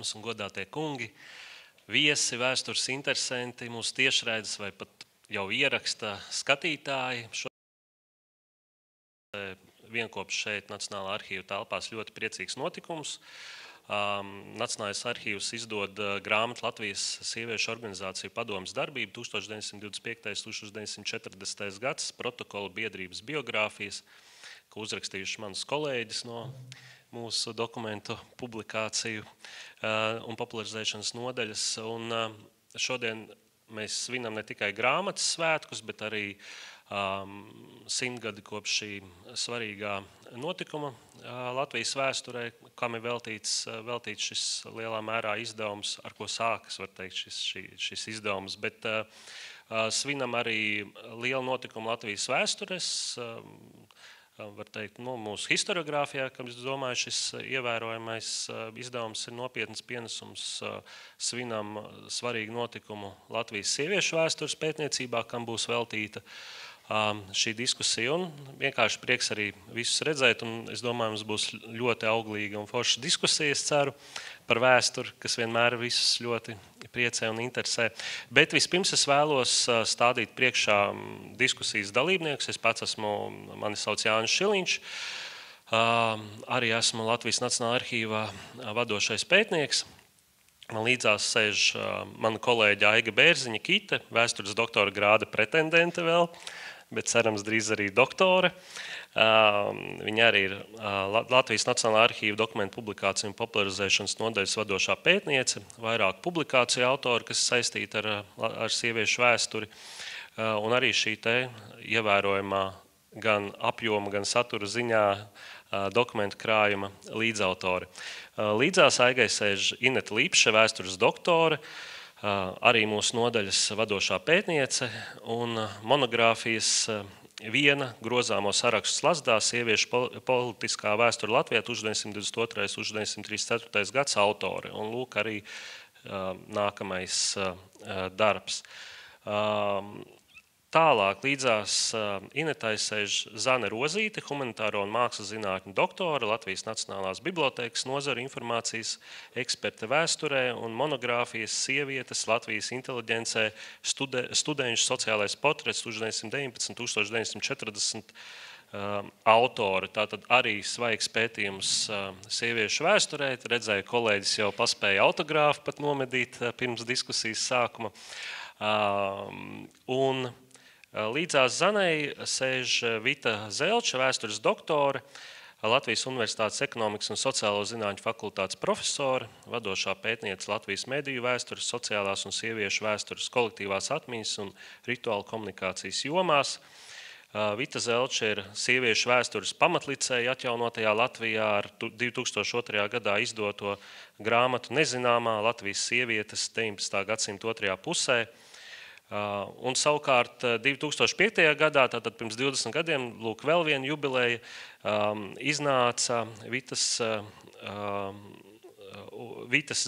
dāmas un godātie kungi, viesi, vēstures interesanti, mūsu tiešraides vai pat jau ieraksta skatītāji. Vienkopš šeit Nacionālā arhīva telpās ļoti priecīgs notikums. Nacionālais arhīvs izdod grāmatu Latvijas sieviešu organizāciju padomes darbību 1925.–1940. gads, protokolu biedrības biogrāfijas, ko uzrakstījuši manus kolēģis no mūsu dokumentu publikāciju un popularizēšanas nodaļas. Un šodien mēs svinam ne tikai grāmatas svētkus, bet arī 100 gadi kopš šī svarīgā notikuma Latvijas vēsturē, kam ir veltīts šis lielā mērā izdevums, ar ko sākas, var teikt, šis izdevums. Bet svinam arī lielu notikumu Latvijas vēstures, var teikt, mūsu historiogrāfijā, kam es domāju, šis ievērojamais izdevums ir nopietns pienesums. Svinam svarīgu notikumu Latvijas sieviešu vēstures pētniecībā, kam būs veltīta šī diskusija, un vienkārši prieks arī visus redzēt, un es domāju, mums būs ļoti auglīga un forša diskusija, es ceru, par vēsturi, kas vienmēr visus ļoti priecē un interesē. Bet vispirms es vēlos stādīt priekšā diskusijas dalībniekus. Es pats mani sauc Jānis Šiliņš, arī esmu Latvijas Nacionālā arhīvā vadošais pētnieks. Man līdzās sēž mana kolēģa Aiga Bērziņa Kite, vēstures doktora grāda pretendente vēl, bet cerams drīz arī doktore. Viņa arī ir Latvijas Nacionālā arhīva dokumentu publikāciju un popularizēšanas nodaļas vadošā pētniece, vairāk publikāciju autori, kas saistīti ar sieviešu vēsturi, un arī šī te ievērojamā gan apjoma, gan satura ziņā dokumentu krājuma līdzautore. Līdzās Aigai sēž Ineta Līpše, vēstures doktore, arī mūsu nodaļas vadošā pētniece, un monogrāfijas viena grozāmo sarakstu slazdā sieviešu politiskā vēsture Latvijā 1922.–1934. gads autore. Un lūk arī nākamais darbs. Tālāk līdzās Inetai sēž Zane Rozīte, humanitāro un mākslas zinātņu doktore, Latvijas Nacionālās bibliotēkas nozara informācijas eksperte vēsturē un monogrāfijas sievietes Latvijas inteliģencē studenšu sociālais portrets 1919–1940 autori. Tātad arī svaigs pētījums sieviešu vēsturē. Redzēju, kolēģis jau paspēja autogrāfu pat nomedīt pirms diskusijas sākuma. Un līdzās Zanei sēž Vita Zelča, vēstures doktore, Latvijas Universitātes ekonomikas un sociālo zinātņu fakultātes profesore, vadošā pētniece Latvijas mediju vēstures, sociālās un sieviešu vēstures, kolektīvās atmiņas un rituālu komunikācijas jomās. Vita Zelča ir sieviešu vēstures pamatlicēja atjaunotajā Latvijā ar 2002. gadā izdoto grāmatu Nezināmā Latvijas sievietes 19. gadsimta otrajā pusē. Un savukārt 2005. gadā, tātad pirms 20 gadiem, lūk, vēl viena jubileja, iznāca Vitas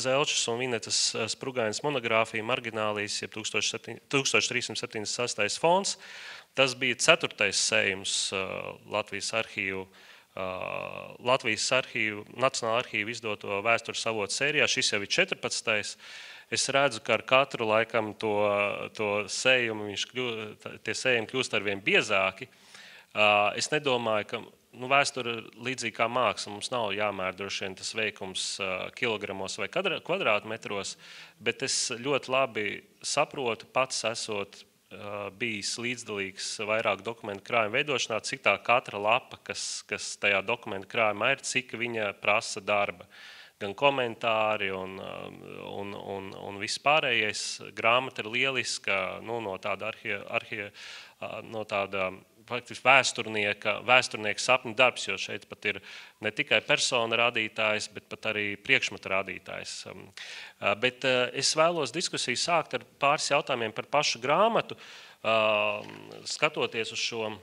Zelčas un Inetas Sprugainas monogrāfija Marginālijas, jeb 1376. fonds. Tas bija 4. sējums Latvijas Nacionālā arhīva izdoto vēstures avotu sērijā. Šis jau ir 14. Es redzu, ka ar katru laikam to sējumu tie sējumi kļūst arvien biezāki. Es nedomāju, ka vēsture līdzīgi kā māksla mums nav jāmēr droši vien tas veikums kilogramos vai kvadrātmetros, bet es ļoti labi saprotu, pats esot bijis līdzdalīgs vairāk dokumentu krājuma veidošanā, cik tā katra lapa, kas tajā dokumentu krājumā ir, cik viņa prasa darba. Gan komentāri un viss pārējais. Grāmata ir lieliska, no tāda faktiski vēsturnieka sapņu darbs, jo šeit pat ir ne tikai persona rādītājs, bet pat arī priekšmeta rādītājs. Bet es vēlos diskusiju sākt ar pāris jautājumiem par pašu grāmatu, skatoties uz šo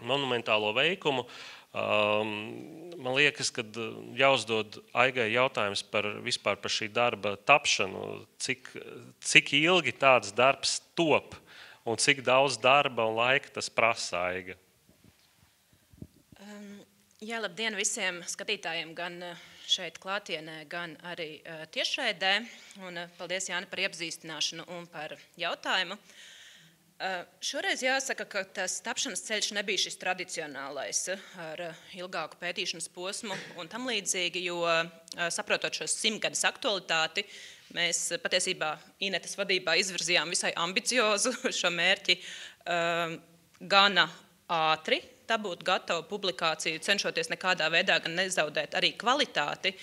monumentālo veikumu. Man liekas, ka jāuzdod Aigai jautājums vispār par šī darba tapšanu, cik ilgi tāds darbs top un cik daudz darba un laika tas prasa, Aiga. Jā, labdien visiem skatītājiem gan šeit klātienē, gan arī tiešraidē. Un paldies, Jāni, par iepazīstināšanu un par jautājumu. Šoreiz jāsaka, ka tas tapšanas ceļš nebija šis tradicionālais ar ilgāku pētīšanas posmu un tam līdzīgi, jo saprotot šo 100-gadas aktualitāti, mēs patiesībā Inetas vadībā izvirzījām visai ambiciozu šo mērķi gana ātri dabūt gatavu publikāciju, cenšoties nekādā veidā gan nezaudēt arī kvalitāti.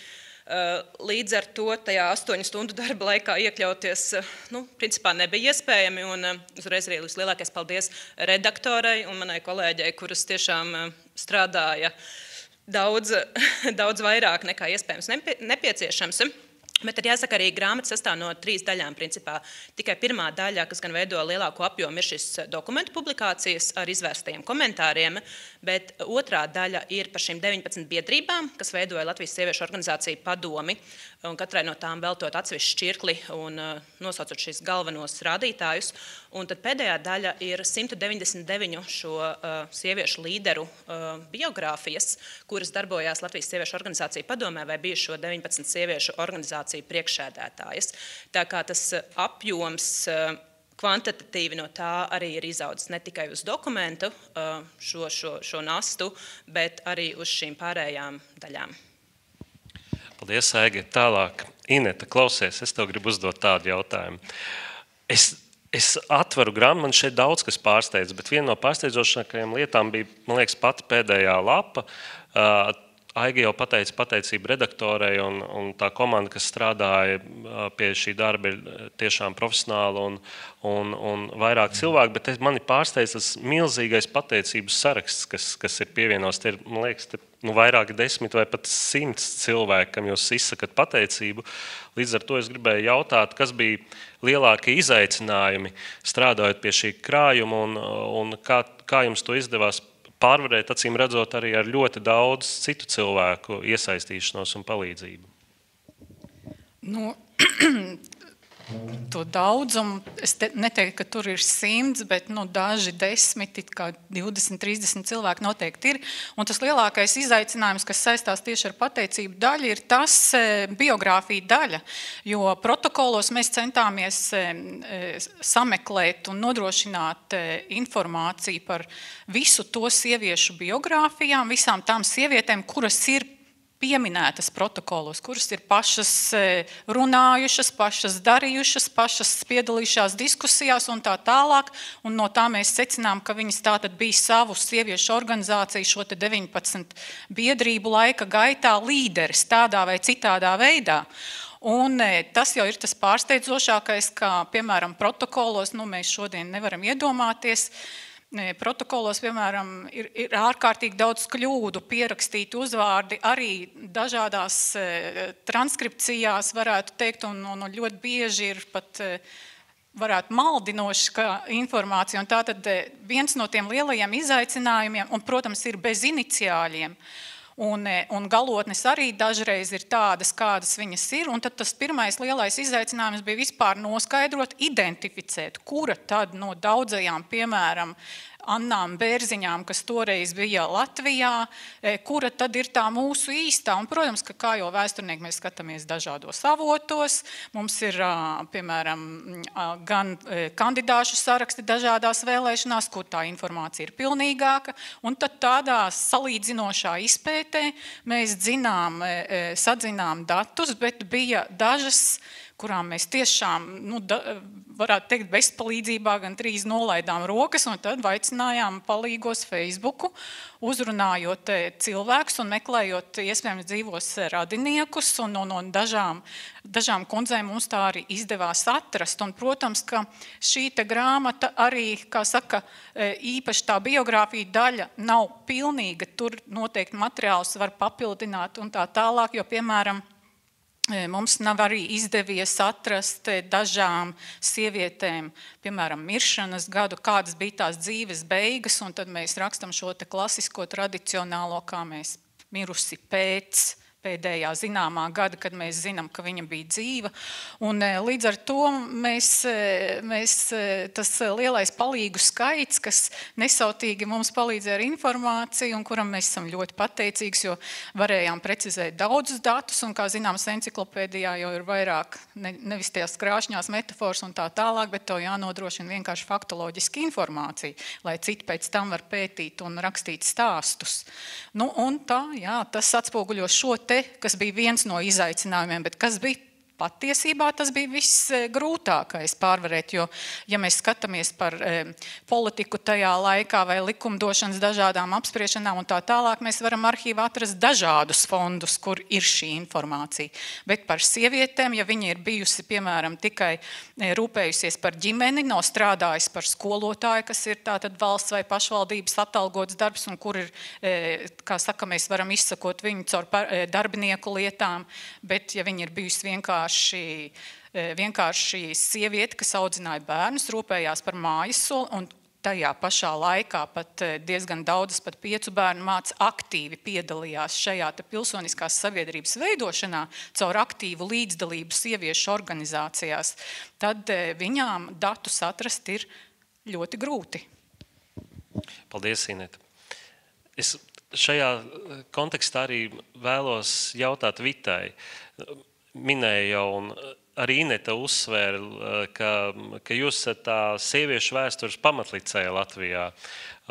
Līdz ar to tajā 8 stundu darba laikā iekļauties, principā nebija iespējami, un uzreiz arī vislielākais paldies redaktorai un manai kolēģei, kuras tiešām strādāja daudz vairāk nekā iespējams nepieciešams. Bet tad jāsaka, arī grāmata sastāv no 3 daļām principā. Tikai pirmā daļa, kas gan veido lielāko apjomu, ir šis dokumentu publikācijas ar izvērstajiem komentāriem, bet otrā daļa ir par šīm 19 biedrībām, kas veidoja Latvijas sieviešu organizāciju Padomi, un katrai no tām veltot atsevišķu šķirkli un nosaucot šīs galvenos rādītājus. Un tad pēdējā daļa ir 199 šo sieviešu līderu biogrāfijas, kuras darbojās Latvijas sieviešu organizāciju Padomē vai bijušo 19 sieviešu organizāciju priekšsēdētājas. Tā kā tas apjoms kvantitatīvi no tā arī ir izaudzis ne tikai uz dokumentu šo nastu, bet arī uz šīm pārējām daļām. Paldies, Aigi. Tālāk, Ineta, klausies, es tev gribu uzdot tādu jautājumu. Es atveru grāmatu, man šeit daudz kas pārsteidz, bet viena no pārsteidzošākajām lietām bija, man liekas, pati pēdējā lapa. Aigi jau pateica pateicību redaktorei, un tā komanda, kas strādāja pie šī darba, ir tiešām profesionāla un vairāk cilvēku, bet mani pārsteidz tas milzīgais pateicības saraksts, kas ir pievienos. Tie ir, man liekas, vairāki 10 vai pat 100 cilvēki, kam jūs izsakat pateicību. Līdz ar to es gribēju jautāt, kas bija lielākie izaicinājumi strādājot pie šī krājuma un kā jums to izdevās pārvarēt, acīm redzot, arī ar ļoti daudz citu cilvēku iesaistīšanos un palīdzību? To daudzumu, es neteiktu, ka tur ir 100, bet daži 10, kā 20, 30 cilvēki noteikti ir. Un tas lielākais izaicinājums, kas saistās tieši ar pateicību daļu, ir tas biogrāfija daļa. Jo protokolos mēs centāmies sameklēt un nodrošināt informāciju par visu to sieviešu biogrāfijām, visām tām sievietēm, kuras ir pieminētas protokolos, kuras ir pašas runājušas, pašas darījušas, pašas piedalījušās diskusijās un tā tālāk. Un no tā mēs secinām, ka viņas tātad bija savu sieviešu organizāciju šo 19 biedrību laika gaitā līderis tādā vai citādā veidā. Un tas jau ir tas pārsteidzošākais, ka, piemēram, protokolos, mēs šodien nevaram iedomāties, protokolos, piemēram, ir ārkārtīgi daudz kļūdu, pierakstīti uzvārdi, arī dažādās transkripcijās varētu teikt, un ļoti bieži ir pat varētu maldinoša informācija. Un tātad viens no tiem lielajiem izaicinājumiem, un, protams, ir bez iniciāļiem, un galotnes arī dažreiz ir tādas, kādas viņas ir, un tad tas pirmais lielais izaicinājums bija vispār noskaidrot, identificēt, kura tad no daudzajām, piemēram, Annām Bērziņām, kas toreiz bija Latvijā, kura tad ir tā mūsu īstā. Un, protams, ka kā jau vēsturnieki mēs skatāmies dažādos avotos, mums ir, piemēram, gan kandidāšu saraksti dažādās vēlēšanās, kur tā informācija ir pilnīgāka, un tad tādā salīdzinošā izpētē mēs sadzinām datus, bet bija dažas, kurām mēs tiešām, varētu teikt, bezpalīdzībā gan 3 nolaidām rokas, un tad aicinājām palīgos Facebooku, uzrunājot cilvēkus un meklējot iespējams dzīvos radiniekus, un dažām kundzēm mums tā arī izdevās atrast. Un, protams, ka šī te grāmata arī, kā saka, īpaši tā biogrāfija daļa nav pilnīga, tur noteikti materiāls var papildināt un tā tālāk, jo, piemēram, mums nav arī izdevies atrast dažām sievietēm, piemēram, miršanas gadu, kādas bija tās dzīves beigas, un tad mēs rakstam šo te klasisko, tradicionālo, kā mēs mirusi pēc pēdējā zināmā gada, kad mēs zinām, ka viņa bija dzīva. Un līdz ar to tas lielais palīgu skaits, kas nesautīgi mums palīdzēja ar informāciju un kuram mēs esam ļoti pateicīgs, jo varējām precizēt daudzus datus un, kā zināms, enciklopēdijā jau ir vairāk nevis tās krāšņās metafors un tā tālāk, bet to jānodrošina vienkārši faktoloģiski informācija, lai citi pēc tam var pētīt un rakstīt stāstus. Nu, un tā, jā, tas atspoguļo šo kas bija viens no izaicinājumiem, bet kas bija patiesībā, tas bija viss grūtākais pārvarēt, jo, ja mēs skatāmies par politiku tajā laikā vai likumdošanas dažādām apspriešanām un tā tālāk, mēs varam arhīvā atrast dažādus fondus, kur ir šī informācija. Bet par sievietēm, ja viņa ir bijusi, piemēram, tikai rūpējusies par ģimeni, nav strādājis par skolotāju, kas ir tātad valsts vai pašvaldības atalgots darbs, un kur ir, kā saka, mēs varam izsakot viņu caur darbinieku lietām, bet ja viņa ir bijusi vienkārši sieviete, kas audzināja bērnus, rūpējās par mājasoli, un tajā pašā laikā pat diezgan daudzas, pat 5 bērnu mātes aktīvi piedalījās šajā pilsoniskās sabiedrības veidošanā caur aktīvu līdzdalību sieviešu organizācijās, tad viņām datus atrast ir ļoti grūti. Paldies, Ineta. Es šajā kontekstā arī vēlos jautāt Vitai. Minēja jau, un arī Ineta uzsvēra, ka jūs esat tā sieviešu vēstures pamatlicēja Latvijā.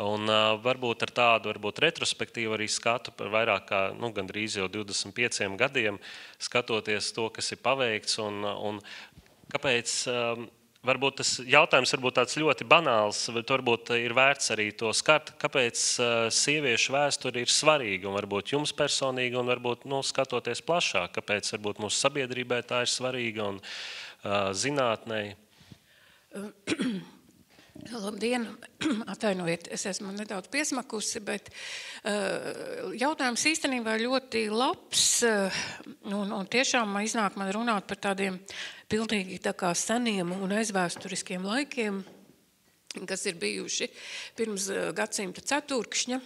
Un varbūt ar tādu retrospektīvu arī skatu par vairāk kā gandrīz jau 25 gadiem, skatoties to, kas ir paveikts. Un kāpēc, varbūt tas jautājums tāds ļoti banāls, bet varbūt ir vērts arī to skart, kāpēc sieviešu vēsture ir svarīga, un varbūt jums personīgi, un varbūt skatoties plašāk, kāpēc varbūt mūsu sabiedrībai tā ir svarīga un zinātnei. Labdien, atvainojiet, es esmu nedaudz piesmakusi, bet jautājums īstenībā ļoti labs, un tiešām iznāk man runāt par tādiem pilnīgi tā kā seniem un aizvēsturiskiem laikiem, kas ir bijuši pirms gadsimta ceturkšņa.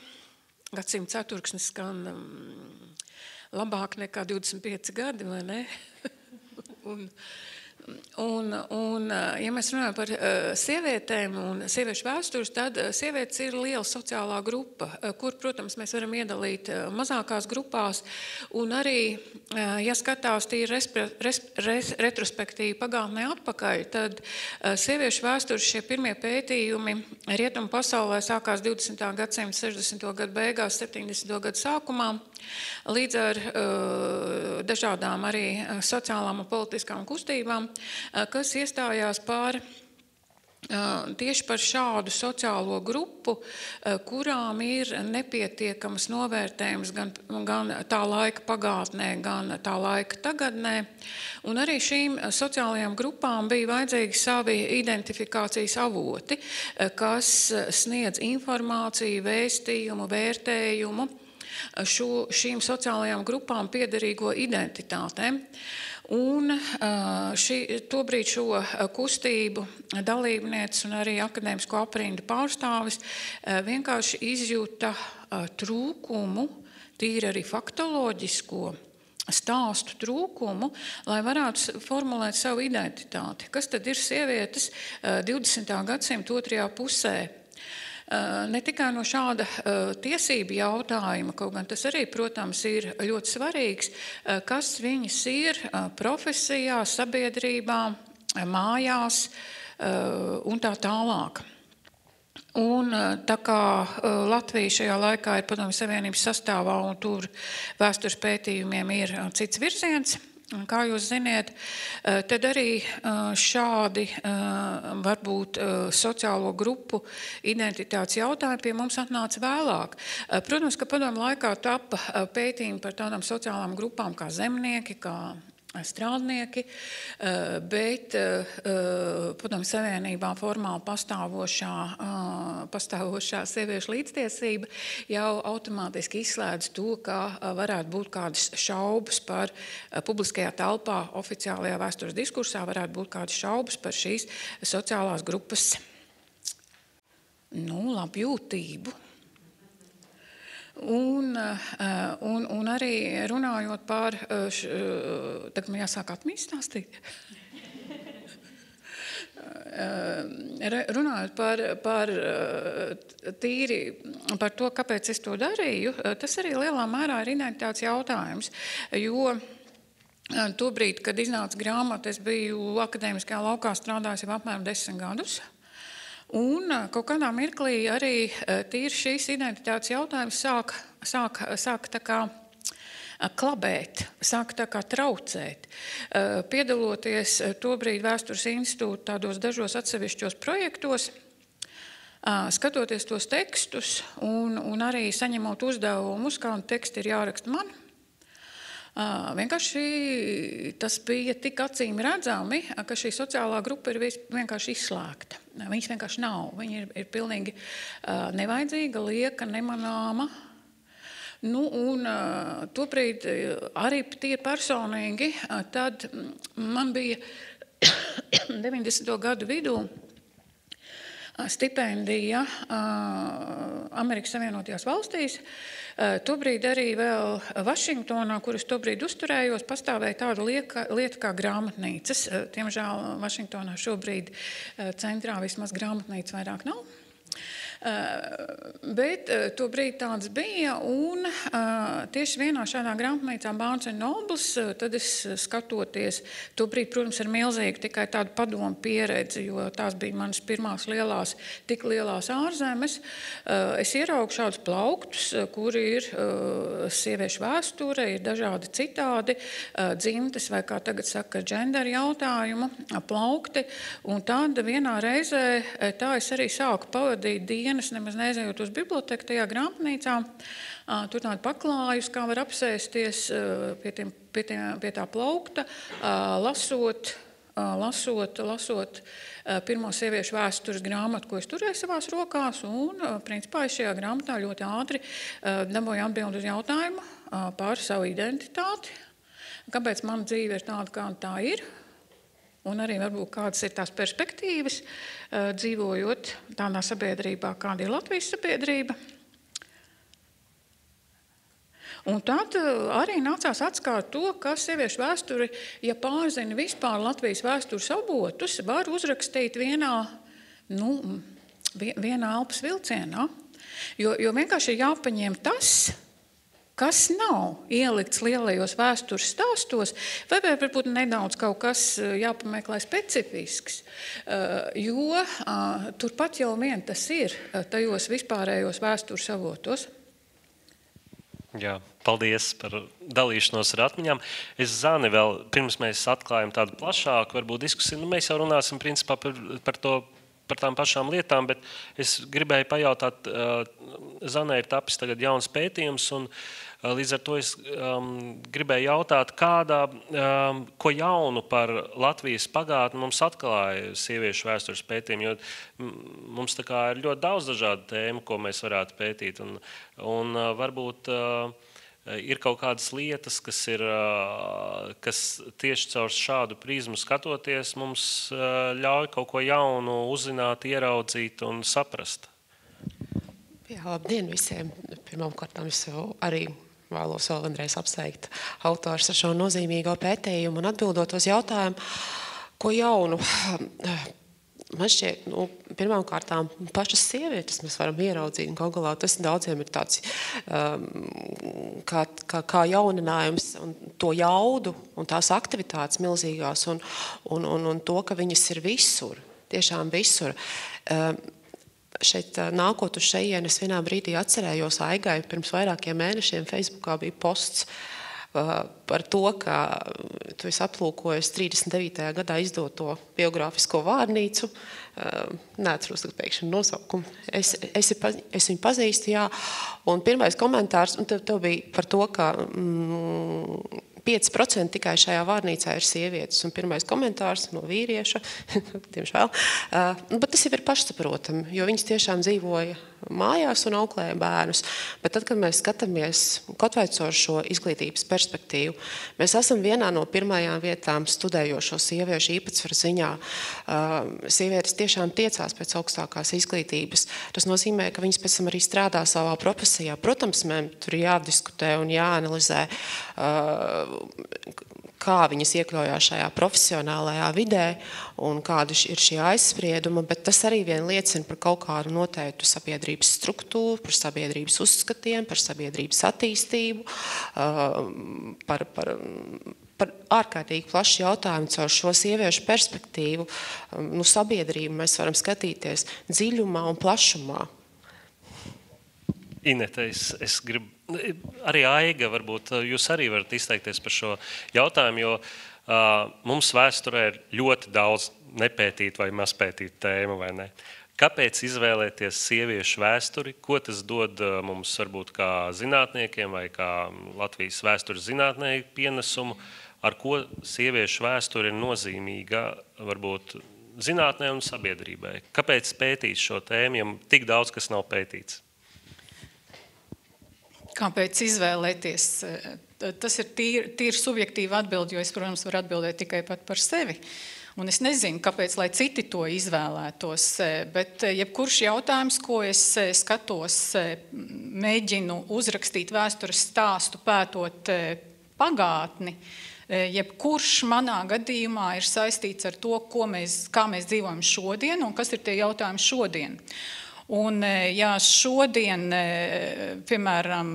Gadsimta ceturkšņa skan labāk nekā 25 gadi, vai ne? Un ja mēs runājam par sievietēm un sieviešu vēstures, tad sievietes ir liela sociālā grupa, kur, protams, mēs varam iedalīt mazākās grupās, un arī, ja skatās tīri retrospektīvi pagātnē atpakaļ, tad sieviešu vēstures šie pirmie pētījumi rietumu pasaulē sākās 20. gadsimta 60. gadu beigās, 70. gadu sākumā, līdz ar dažādām arī sociālām un politiskām kustībām, kas iestājās tieši par šādu sociālo grupu, kurām ir nepietiekams novērtējums gan tā laika pagātnē, gan tā laika tagadnē. Un arī šīm sociālajām grupām bija vajadzīgi savi identifikācijas avoti, kas sniedz informāciju, vēstījumu, vērtējumu šīm sociālajām grupām piederīgo identitātēm. Un tobrīd šo kustību dalībnieces un arī akadēmisko aprindu pārstāvis vienkārši izjūta trūkumu, tīri arī faktoloģisko stāstu trūkumu, lai varētu formulēt savu identitāti. Kas tad ir sievietes 20. gadsimta otrajā pusē? Ne tikai no šāda tiesību jautājuma, kaut gan tas arī, protams, ir ļoti svarīgs, kas viņas ir profesijā, sabiedrībā, mājās un tā tālāk. Un tā kā Latvija šajā laikā ir Padomju Savienības sastāvā un tur vēstures pētījumiem ir cits virziens, kā jūs ziniet, tad arī šādi varbūt sociālo grupu identitātes jautājumi pie mums atnāca vēlāk. Protams, ka padomju laikā tapa pētījumi par tādām sociālām grupām kā zemnieki, kā strādnieki, bet Padomju Savienībā formāli pastāvošā sieviešu līdztiesība jau automātiski izslēdz to, ka varētu būt kādas šaubas par publiskajā telpā, oficiālajā vēstures diskursā varētu būt kādas šaubas par šīs sociālās grupas labjūtību. Un arī runājot par, tagad man jāsāk atmiņas stāstīt. Runājot par tīri par to, kāpēc es to darīju, tas arī lielā mērā ir identitātes jautājums, jo tobrīd, kad iznāca grāmata, es biju akadēmiskajā laukā strādājis jau apmēram 10 gadus. Un kaut kādā mirklī arī tīri šīs identitātes jautājums sāk tā kā klabēt, sāk tā kā traucēt. Piedaloties tobrīd Vēstures institūta tādos dažos atsevišķos projektos, skatoties tos tekstus un arī saņemot uzdevumus, kādu tekstu ir jāraksta man, vienkārši tas bija tik acīm redzami, ka šī sociālā grupa ir vienkārši izslēgta. Viņas vienkārši nav. Viņa ir pilnīgi nevajadzīga, lieka, nemanāma. Nu, un tobrīd arī tie personīgi, tad man bija 90. gadu vidū stipendija Amerikas Savienotajās valstīs. Tobrīd arī vēl Vašingtonā, kuras tobrīd uzturējos, pastāvēja tāda lieta kā grāmatnīcas. Tiemžēl Vašingtonā šobrīd centrā vismaz grāmatnīca vairāk nav. Bet tobrīd tāds bija, un tieši vienā šādā grāmatnīcā Barnes & Nobles, tad es skatoties, tobrīd, protams, ar milzīgu tikai tādu padomu pieredzi, jo tās bija manas pirmās tik lielās ārzemes, es ieraugu šādus plauktus, kuri ir sieviešu vēsture, ir dažādi citādi, dzimtes vai, kā tagad saka, gender jautājumu, plaukti, un tad vienā reizē tā es arī sāku pavadīt dienas, nemaz neizējot uz biblioteku tajā grāmatnīcā, tur tādu paklājus, kā var apsēsties pie tā plaukta, lasot pirmo sieviešu vēstures grāmatu, ko es turēju savās rokās, un principā es šajā grāmatā ļoti ātri dabūju atbildi uz jautājumu par savu identitāti, kāpēc mana dzīve ir tāda, kāda tā ir, un arī varbūt kādas ir tās perspektīvas, dzīvojot tādā sabiedrībā, kāda ir Latvijas sabiedrība. Un tad arī nācās atskāt to, ka sieviešu vēsturi, ja pārzina vispār Latvijas vēstures avotus, var uzrakstīt vienā elpas vilcienā, jo vienkārši ir jāpaņem tas, kas nav ielikts lielajos vēstures stāstos, vai varbūt nedaudz kaut kas jāpameklē specifisks, jo turpat jau vien tas ir tajos vispārējos vēstures avotos. Jā, paldies par dalīšanos ar atmiņām. Es Zani vēl, pirms mēs atklājam tādu plašāku, varbūt diskusiju, mēs jau runāsim principā par tām pašām lietām, bet es gribēju pajautāt, Zanai ir tapis tagad jauns pētījums, un līdz ar to es gribēju jautāt, ko jaunu par Latvijas pagātni mums atklāja sieviešu vēstures pētījumi, jo mums tā kā ir ļoti daudz dažādu tēmu, ko mēs varētu pētīt, un varbūt ir kaut kādas lietas, kas tieši caur šādu prizmu skatoties mums ļauj kaut ko jaunu uzzināt, ieraudzīt un saprast. Jā, labdien visiem. Pirmkārt, es arī vēlos vēl vienreiz apsveikt autors ar šo nozīmīgo pētījumu un atbildot uz jautājumu, ko jaunu. Man šķiet, pirmkārtām pašas sievietes mēs varam ieraudzīt, un kaut galā tas daudziem ir tāds kā jauninājums, un to jaudu un tās aktivitātes milzīgās, un to, ka viņas ir visur, tiešām visur. Šeit nākot uz šejien, es vienā brīdī atcerējos Aigai, pirms vairākiem mēnešiem Facebookā bija posts par to, ka tu esi aplūkojis 39. gadā izdoto biogrāfisko vārnīcu. Neatceros tagad pēkšņi nosaukumu. Es viņu pazīstu, jā. Un pirmais komentārs tev bija par to, ka 5% tikai šajā vārnīcā ir sievietes, un pirmais komentārs no vīrieša, diemžēl, bet tas jau ir pašsaprotami, jo viņas tiešām dzīvoja mājās un auklēja bērnus. Bet tad, kad mēs skatāmies kaut vai caur šo izglītības perspektīvu, mēs esam vienā no pirmajām vietām studējošo sieviešu īpatsvaru ziņā. Sievietes tiešām tiecās pēc augstākās izglītības. Tas nozīmē, ka viņas pēc tam arī strādā savā profesijā. Protams, mēs tur jādiskutē un jāanalizē, kā viņas iekļaujās šajā profesionālajā vidē un kādi ir šie aizspriedumi, bet tas arī vien liecina par kaut kādu noteiktu sabiedrības struktūru, par sabiedrības uzskatiem, par sabiedrības attīstību, par ārkārtīgi plašu jautājumu caur šo sieviešu perspektīvu. Sabiedrību mēs varam skatīties dziļumā un plašumā. Inete, es gribu, arī Aiga, varbūt jūs arī varat izteikties par šo jautājumu, jo mums vēsturē ir ļoti daudz nepētīt vai mazpētīt tēmu, vai ne? Kāpēc izvēlēties sieviešu vēsturi? Ko tas dod mums varbūt kā zinātniekiem vai kā Latvijas vēstures zinātnieku pienesumu? Ar ko sieviešu vēsture ir nozīmīga varbūt zinātnē un sabiedrībai? Kāpēc pētīt šo tēmu, ja tik daudz kas nav pētīts? Kāpēc izvēlēties? Tas ir tīri subjektīva atbildi, jo es, protams, varu atbildēt tikai pat par sevi. Un es nezinu, kāpēc, lai citi to izvēlētos, bet jebkurš jautājums, ko es skatos, mēģinu uzrakstīt vēstures stāstu, pētot pagātni, jebkurš manā gadījumā ir saistīts ar to, kā mēs dzīvojam šodien un kas ir tie jautājumi šodien. Un, ja šodien, piemēram,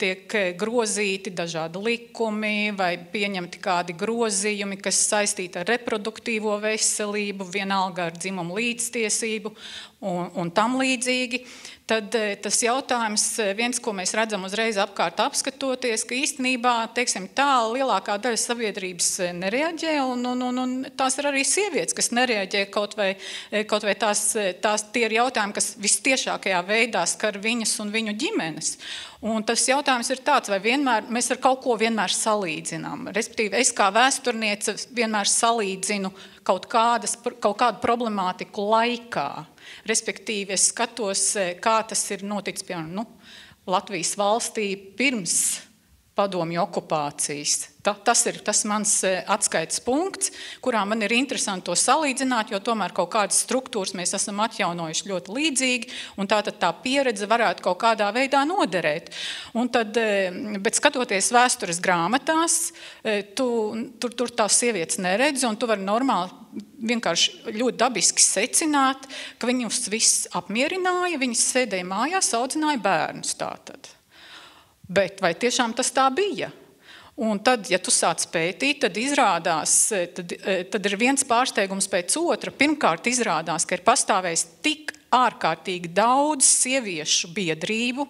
tiek grozīti dažādi likumi vai pieņemti kādi grozījumi, kas saistīti ar reproduktīvo veselību, vienalga ar dzimumu līdztiesību un tam līdzīgi, tad tas jautājums, viens, ko mēs redzam uzreiz apkārt apskatoties, ka īstenībā, teiksim, tā lielākā daļa sabiedrības nereaģē, un tās ir arī sievietes, kas nereaģē, kaut vai tie ir jautājumi, kas vistiešākajā veidā skar viņas un viņu ģimenes. Un tas jautājums ir tāds, vai mēs ar kaut ko vienmēr salīdzinām. Respektīvi, es kā vēsturniece vienmēr salīdzinu kaut kādu problemātiku laikā. Respektīvi, es skatos, kā tas ir noticis, piemēram, Latvijas valstī pirms padomju okupācijas. Tas ir tas mans atskaites punkts, kurā man ir interesanti to salīdzināt, jo tomēr kaut kādas struktūras mēs esam atjaunojuši ļoti līdzīgi, un tātad tā pieredze varētu kaut kādā veidā noderēt. Un tad, bet skatoties vēstures grāmatās, tur tās sievietes neredz, un tu vari normāli vienkārši ļoti dabiski secināt, ka viņus viss apmierināja, viņas sēdēja mājās, audzināja bērnus tātad. Bet vai tiešām tas tā bija? Un tad, ja tu sāc pētīt, tad izrādās, tad ir viens pārsteigums pēc otra. Pirmkārt izrādās, ka ir pastāvējis tik ārkārtīgi daudz sieviešu biedrību,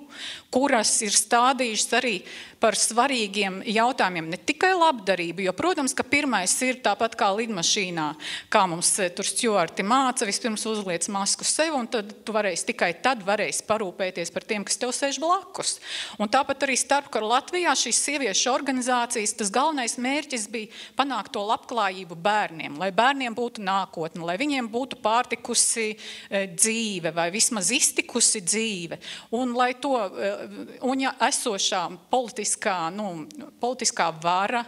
kuras ir stādījušas arī par svarīgiem jautājumiem, ne tikai labdarību, jo, protams, ka pirmais ir tāpat kā lidmašīnā, kā mums tur stjuarti māca, vispirms uzliec masku sev, un tad tu tikai tad varēsi parūpēties par tiem, kas tev sēž blakus. Un tāpat arī starpkaru Latvijā šīs sieviešu organizācijas, tas galvenais mērķis bija panākt to labklājību bērniem, lai bērniem būtu nākotne, lai viņiem būtu pārtikusi dzīve vai vismaz iztikusi dzīve. Un lai to, un ja esošā politiskā vara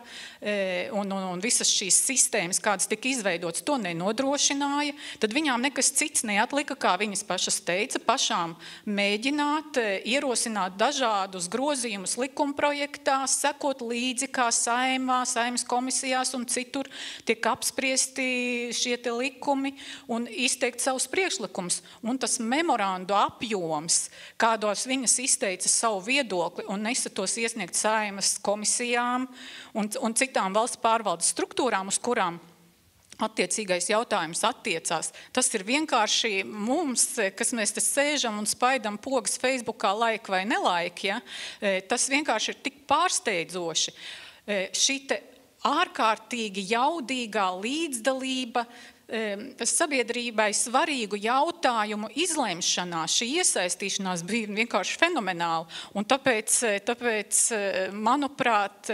un visas šīs sistēmas, kādas tika izveidotas, to nenodrošināja, tad viņām nekas cits neatlika, kā viņas pašas teica, pašām mēģināt ierosināt dažādus grozījumus likumprojektā, sekot līdzi, kā Saeimas komisijās un citur tiek apspriesti šie te likumi un izteikt savus priekšlikumus. Un tas memorandu apjoms, kādos viņas izteica savu viedokli un nesatos iesniegt Saeimas komisijām un citām valsts pārvaldes struktūrām, uz kurām attiecīgais jautājums attiecās. Tas ir vienkārši mums, kas mēs te sēžam un spaidam pogas Facebookā laika vai nelaika, ja? Tas vienkārši ir tik pārsteidzoši. Šī te ārkārtīgi jaudīgā līdzdalība sabiedrībai svarīgu jautājumu izlemšanā šī iesaistīšanās bija vienkārši fenomenāla. Un tāpēc, manuprāt,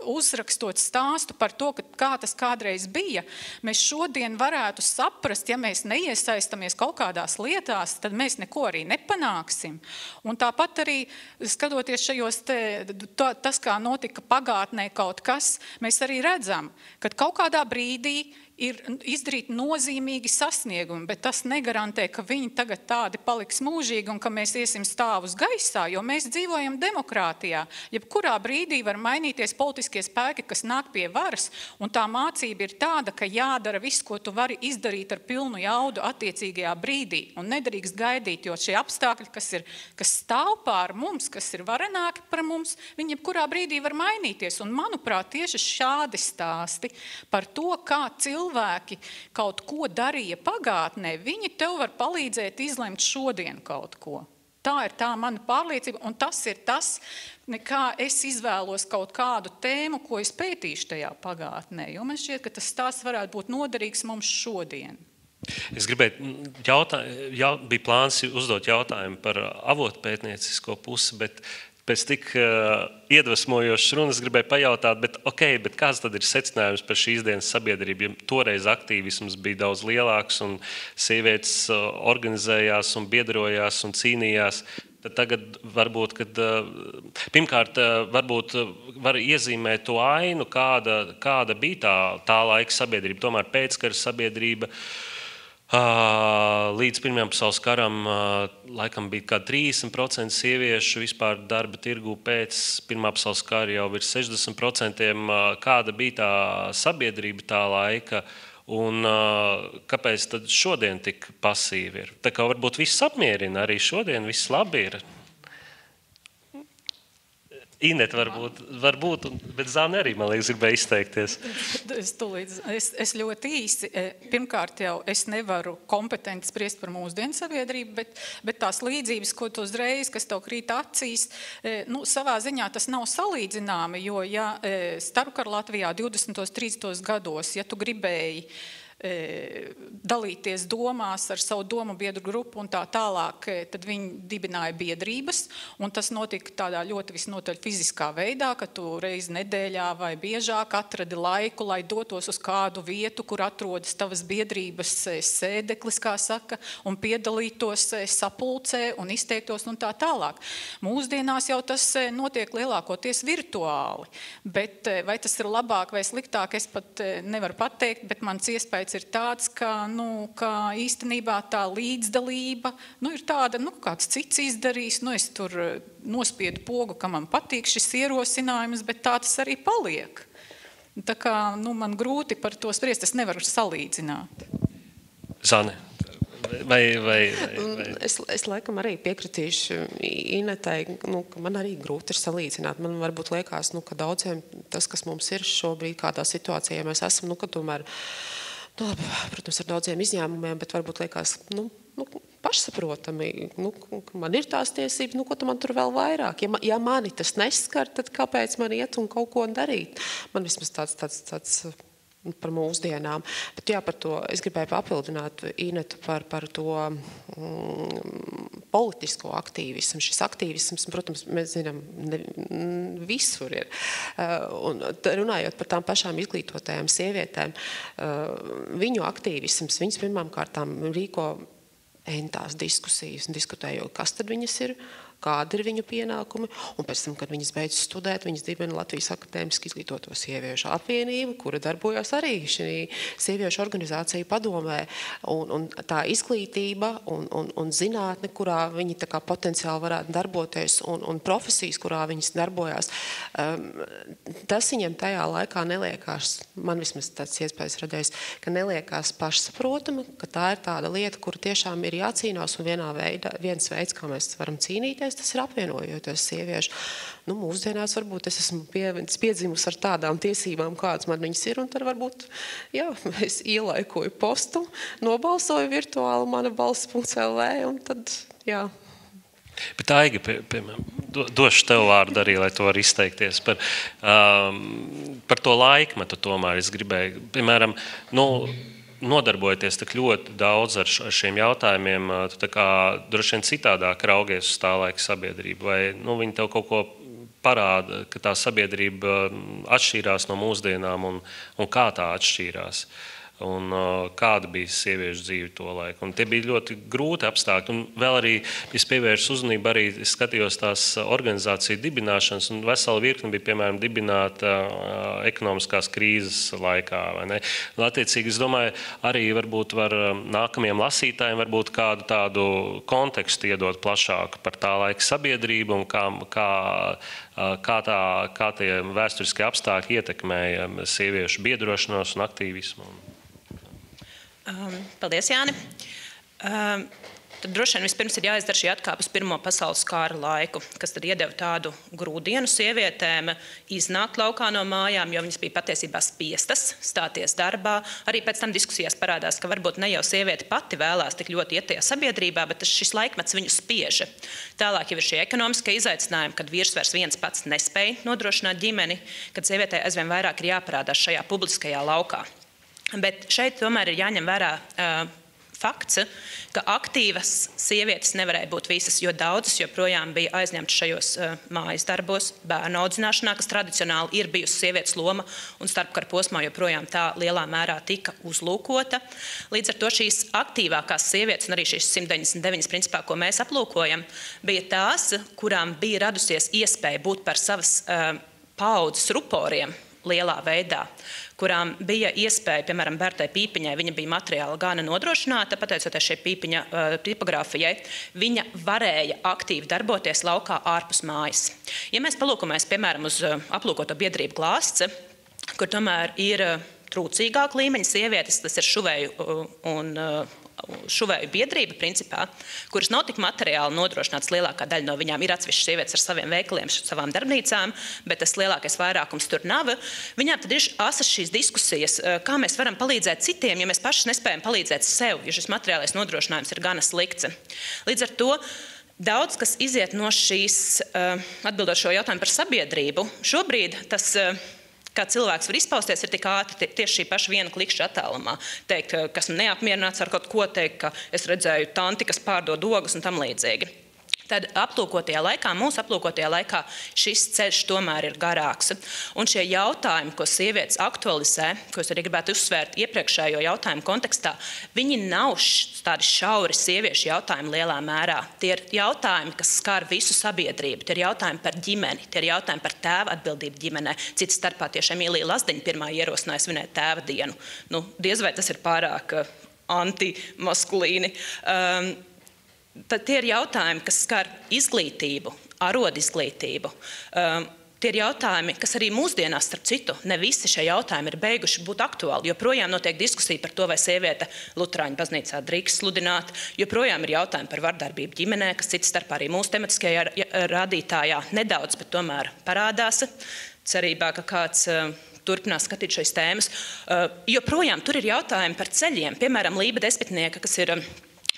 uzrakstot stāstu par to, kā tas kādreiz bija, mēs šodien varētu saprast, ja mēs neiesaistamies kaut kādās lietās, tad mēs neko arī nepanāksim. Un tāpat arī, skatoties šajos tas, kā notika pagātnē kaut kas, mēs arī redzam, ka kaut kādā brīdī ir izdarīt nozīmīgi sasniegumi, bet tas negarantē, ka viņi tagad tādi paliks mūžīgi un ka mēs iesim stāvus gaisā, jo mēs dzīvojam demokrātijā. Jebkurā brīdī var mainīties politiskie spēki, kas nāk pie varas, un tā mācība ir tāda, ka jādara viss, ko tu vari izdarīt ar pilnu jaudu attiecīgajā brīdī, un nedrīkst gaidīt, jo šie apstākļi, kas stāv pār mums, kas ir varenāki par mums, viņi jebkurā brīdī var mainīties. Un, manuprāt, tieši šādi stāsti par to, kā cilvēki kaut ko darīja pagātnē, viņi tev var palīdzēt izlemt šodien kaut ko. Tā ir tā mana pārliecība, un tas ir tas, kā es izvēlos kaut kādu tēmu, ko es pētīšu tajā pagātnē, jo man šķiet, ka tas stāsts varētu būt noderīgs mums šodien. Es gribēju bija plāns uzdot jautājumu par avotpētniecisko pusi, bet pēc tik iedvesmojošas runas gribēju pajautāt, bet kāds tad ir secinājums par šīs dienas sabiedrību? Ja toreiz aktīvisms bija daudz lielāks un sievietes organizējās un biedrojās un cīnījās, tad tagad varbūt, pirmkārt, varbūt var iezīmēt to ainu, kāda bija tā laika sabiedrība, tomēr pēckara sabiedrība. Līdz Pirmajam pasaules karam laikam bija kā 30% sieviešu vispār darba tirgu, pēc Pirmā pasaules kara jau virs 60%. Kāda bija tā sabiedrība tā laika un kāpēc tad šodien tik pasīvi ir? Tā kā varbūt viss apmierina, arī šodien viss labi ir. Inete varbūt, bet Zāne arī, man liekas, gribēja izteikties. Es ļoti īsi. Pirmkārt jau es nevaru kompetenti spriest par mūsdienu sabiedrību, bet tās līdzības, ko tu uzreiz, kas tev krīt acīs, savā ziņā tas nav salīdzināmi, jo ja starpkara Latvijā 20. 30. gados, ja tu gribēji dalīties domās ar savu domu biedru grupu un tā tālāk, tad viņi dibināja biedrības, un tas notika tādā ļoti visnotaļ fiziskā veidā, ka tu reizi nedēļā vai biežāk atradi laiku, lai dotos uz kādu vietu, kur atrodas tavas biedrības sēdeklis, kā saka, un piedalītos sapulcē un izteiktos un tā tālāk. Mūsdienās jau tas notiek lielākoties virtuāli, bet vai tas ir labāk vai sliktāk, es pat nevaru pateikt, bet mans iespējas ir tāds, ka īstenībā tā līdzdalība ir tāda, kāds cits izdarīs, es tur nospiedu pogu, ka man patīk šis ierosinājums, bet tā tas arī paliek. Tā kā, man grūti par to spriest, es nevaru salīdzināt. Zane, vai? Es laikam arī piekritīšu Inetai, ka man arī grūti ir salīdzināt. Man varbūt liekas, ka daudziem tas, kas mums ir šobrīd, kādā situācijā mēs esam, ka tomēr labi, protams, ar daudziem izņēmumiem, bet varbūt liekas, pašsaprotami, man ir tās tiesības, ko tu man tur vēl vairāk? Ja mani tas neskar, tad kāpēc man iet un kaut ko darīt? Man vismaz tāds par mūsdienām. Bet jā, par to es gribēju papildināt Inetu par to politisko aktīvismu. Šis aktīvisms, protams, mēs zinām, visur ir. Un runājot par tām pašām izglītotajām sievietēm, viņu aktīvisms, viņas pirmām kārtām rīko entās diskusijas un diskutējot, kas tad viņas ir, kādi ir viņu pienākumi, un pēc tam, kad viņas beidz studēt, viņas dibina Latvijas Akadēmiski izglītoto sieviešu apvienību, kura darbojās arī šī sieviešu organizācija padomē, un tā izglītība un zinātne, kurā viņi tā kā potenciāli varētu darboties, un profesijas, kurā viņas darbojās, tas viņiem tajā laikā neliekās, man vismaz tāds iespējas radējis, ka neliekās pašsaprotama, ka tā ir tāda lieta, kura tiešām ir jācīnās, un viens veids, kā mēs varam cīnīties, tas ir apvienojoties sieviešu. Mūsdienās varbūt es esmu piedzimusi ar tādām tiesībām, kādas man viņas ir, un tad varbūt, jā, es ielaikoju postu, nobalsoju virtuāli mana balss.lv, un tad, jā. Bet Aiga, piemēram, došu tev vārdu arī, lai tu vari izteikties par to laikmetu tomēr. Es gribēju, piemēram, nodarbojoties tik ļoti daudz ar šiem jautājumiem, tu tā kā droši vien citādāk raugies uz tā laika sabiedrību, vai viņi tev kaut ko parāda, ka tā sabiedrība atšķīrās no mūsdienām un kā tā atšķīrās. Un kāda bija sieviešu dzīve to laiku. Un tie bija ļoti grūti apstākļi. Un vēl arī es pievēršu uzmanību, arī skatījos tās organizāciju dibināšanas, un vesela virkne bija, piemēram, dibināta ekonomiskās krīzes laikā. Vai ne? Un, attiecīgi, es domāju, arī varbūt var nākamajiem lasītājiem varbūt kādu tādu kontekstu iedot plašāku par tā laika sabiedrību un kā tie vēsturiskie apstākļi ietekmēja sieviešu biedrošanos un aktīvismu. Paldies, Jāni. Tad droši vien vispirms ir jāizdara šī atkāpe uz Pirmo pasaules kara laiku, kas tad iedeva tādu grūdienu sievietēm iznākt laukā no mājām, jo viņas bija patiesībā spiestas stāties darbā. Arī pēc tam diskusijās parādās, ka varbūt ne jau sieviete pati vēlās tik ļoti iet tajā sabiedrībā, bet šis laikmets viņu spieža. Tālāk jau ir šie ekonomiskie izaicinājumi, kad vīrs vairs viens pats nespēja nodrošināt ģimeni, kad sievietei aizvien vairāk ir jāparādās šajā publiskajā laukā. Bet šeit tomēr ir jāņem vērā fakts, ka aktīvas sievietes nevarēja būt visas, jo daudzas joprojām bija aizņemtas šajos mājas darbos, bērnu audzināšanā, kas tradicionāli ir bijusi sievietes loma, un starpkara posmā joprojām tā lielā mērā tika uzlūkota. Līdz ar to šīs aktīvākās sievietes, un arī šīs 199 principā, ko mēs aplūkojam, bija tās, kurām bija radusies iespēja būt par savas paaudzes ruporiem lielā veidā, kurām bija iespēja, piemēram, Bertai Pīpiņai, viņa bija materiāli gana nodrošināta, pateicoties šai Pīpiņa tipogrāfijai, viņa varēja aktīvi darboties laukā ārpus mājas. Ja mēs palūkojamies, piemēram, uz aplūkoto biedrību Glāsts, kur tomēr ir trūcīgāk līmeņa sievietes, tas ir šuvēju biedrība, principā, kuras nav tik materiāli nodrošināts, lielākā daļa no viņām ir atsevišķas sievietes ar saviem veikaliem, savām darbnīcām, bet tas lielākais vairākums tur nav. Viņām tad ir asas šīs diskusijas, kā mēs varam palīdzēt citiem, ja mēs paši nespējam palīdzēt sev, jo šis materiālais nodrošinājums ir gana slikts. Līdz ar to daudz, kas iziet no šīs, atbildot šo jautājumu par sabiedrību, šobrīd tas kā cilvēks var izpausties, ir tik ātri tieši šī paša viena klikšķa attālumā. Teikt, kas neapmierināts ar kaut ko, teikt, ka es redzēju tanti, kas pārdod ogas un tam līdzīgi. Tad mūsu aplūkotajā laikā šis ceļš tomēr ir garāks. Un šie jautājumi, ko sievietes aktualizē, ko es arī gribētu uzsvērt iepriekšējo jautājumu kontekstā, viņi nav tādi šauri sieviešu jautājumi lielā mērā. Tie ir jautājumi, kas skar visu sabiedrību. Tie ir jautājumi par ģimeni, tie ir jautājumi par tēva atbildību ģimenē. Cits starpā tieši Emīlija Lazdiņa pirmā ierosināja svinēt tēva dienu. Diez vai tas ir pārāk antimaskulīni. Tad tie ir jautājumi, kas skar izglītību, arodizglītību. Tie ir jautājumi, kas arī mūsdienās, starp citu, ne visi šie jautājumi ir beiguši būt aktuāli. Joprojām notiek diskusija par to, vai sieviete Luterāņu baznīcā drīkst sludināt. Joprojām ir jautājumi par vardarbību ģimenē, kas cits starpā arī mūsu tematiskajā rādītājā nedaudz, bet tomēr parādās. Cerībā, ka kāds turpinās skatīt šīs tēmas. Joprojām tur ir jautājumi par ceļiem. Piemēram, Lība Despitnieka, kas ir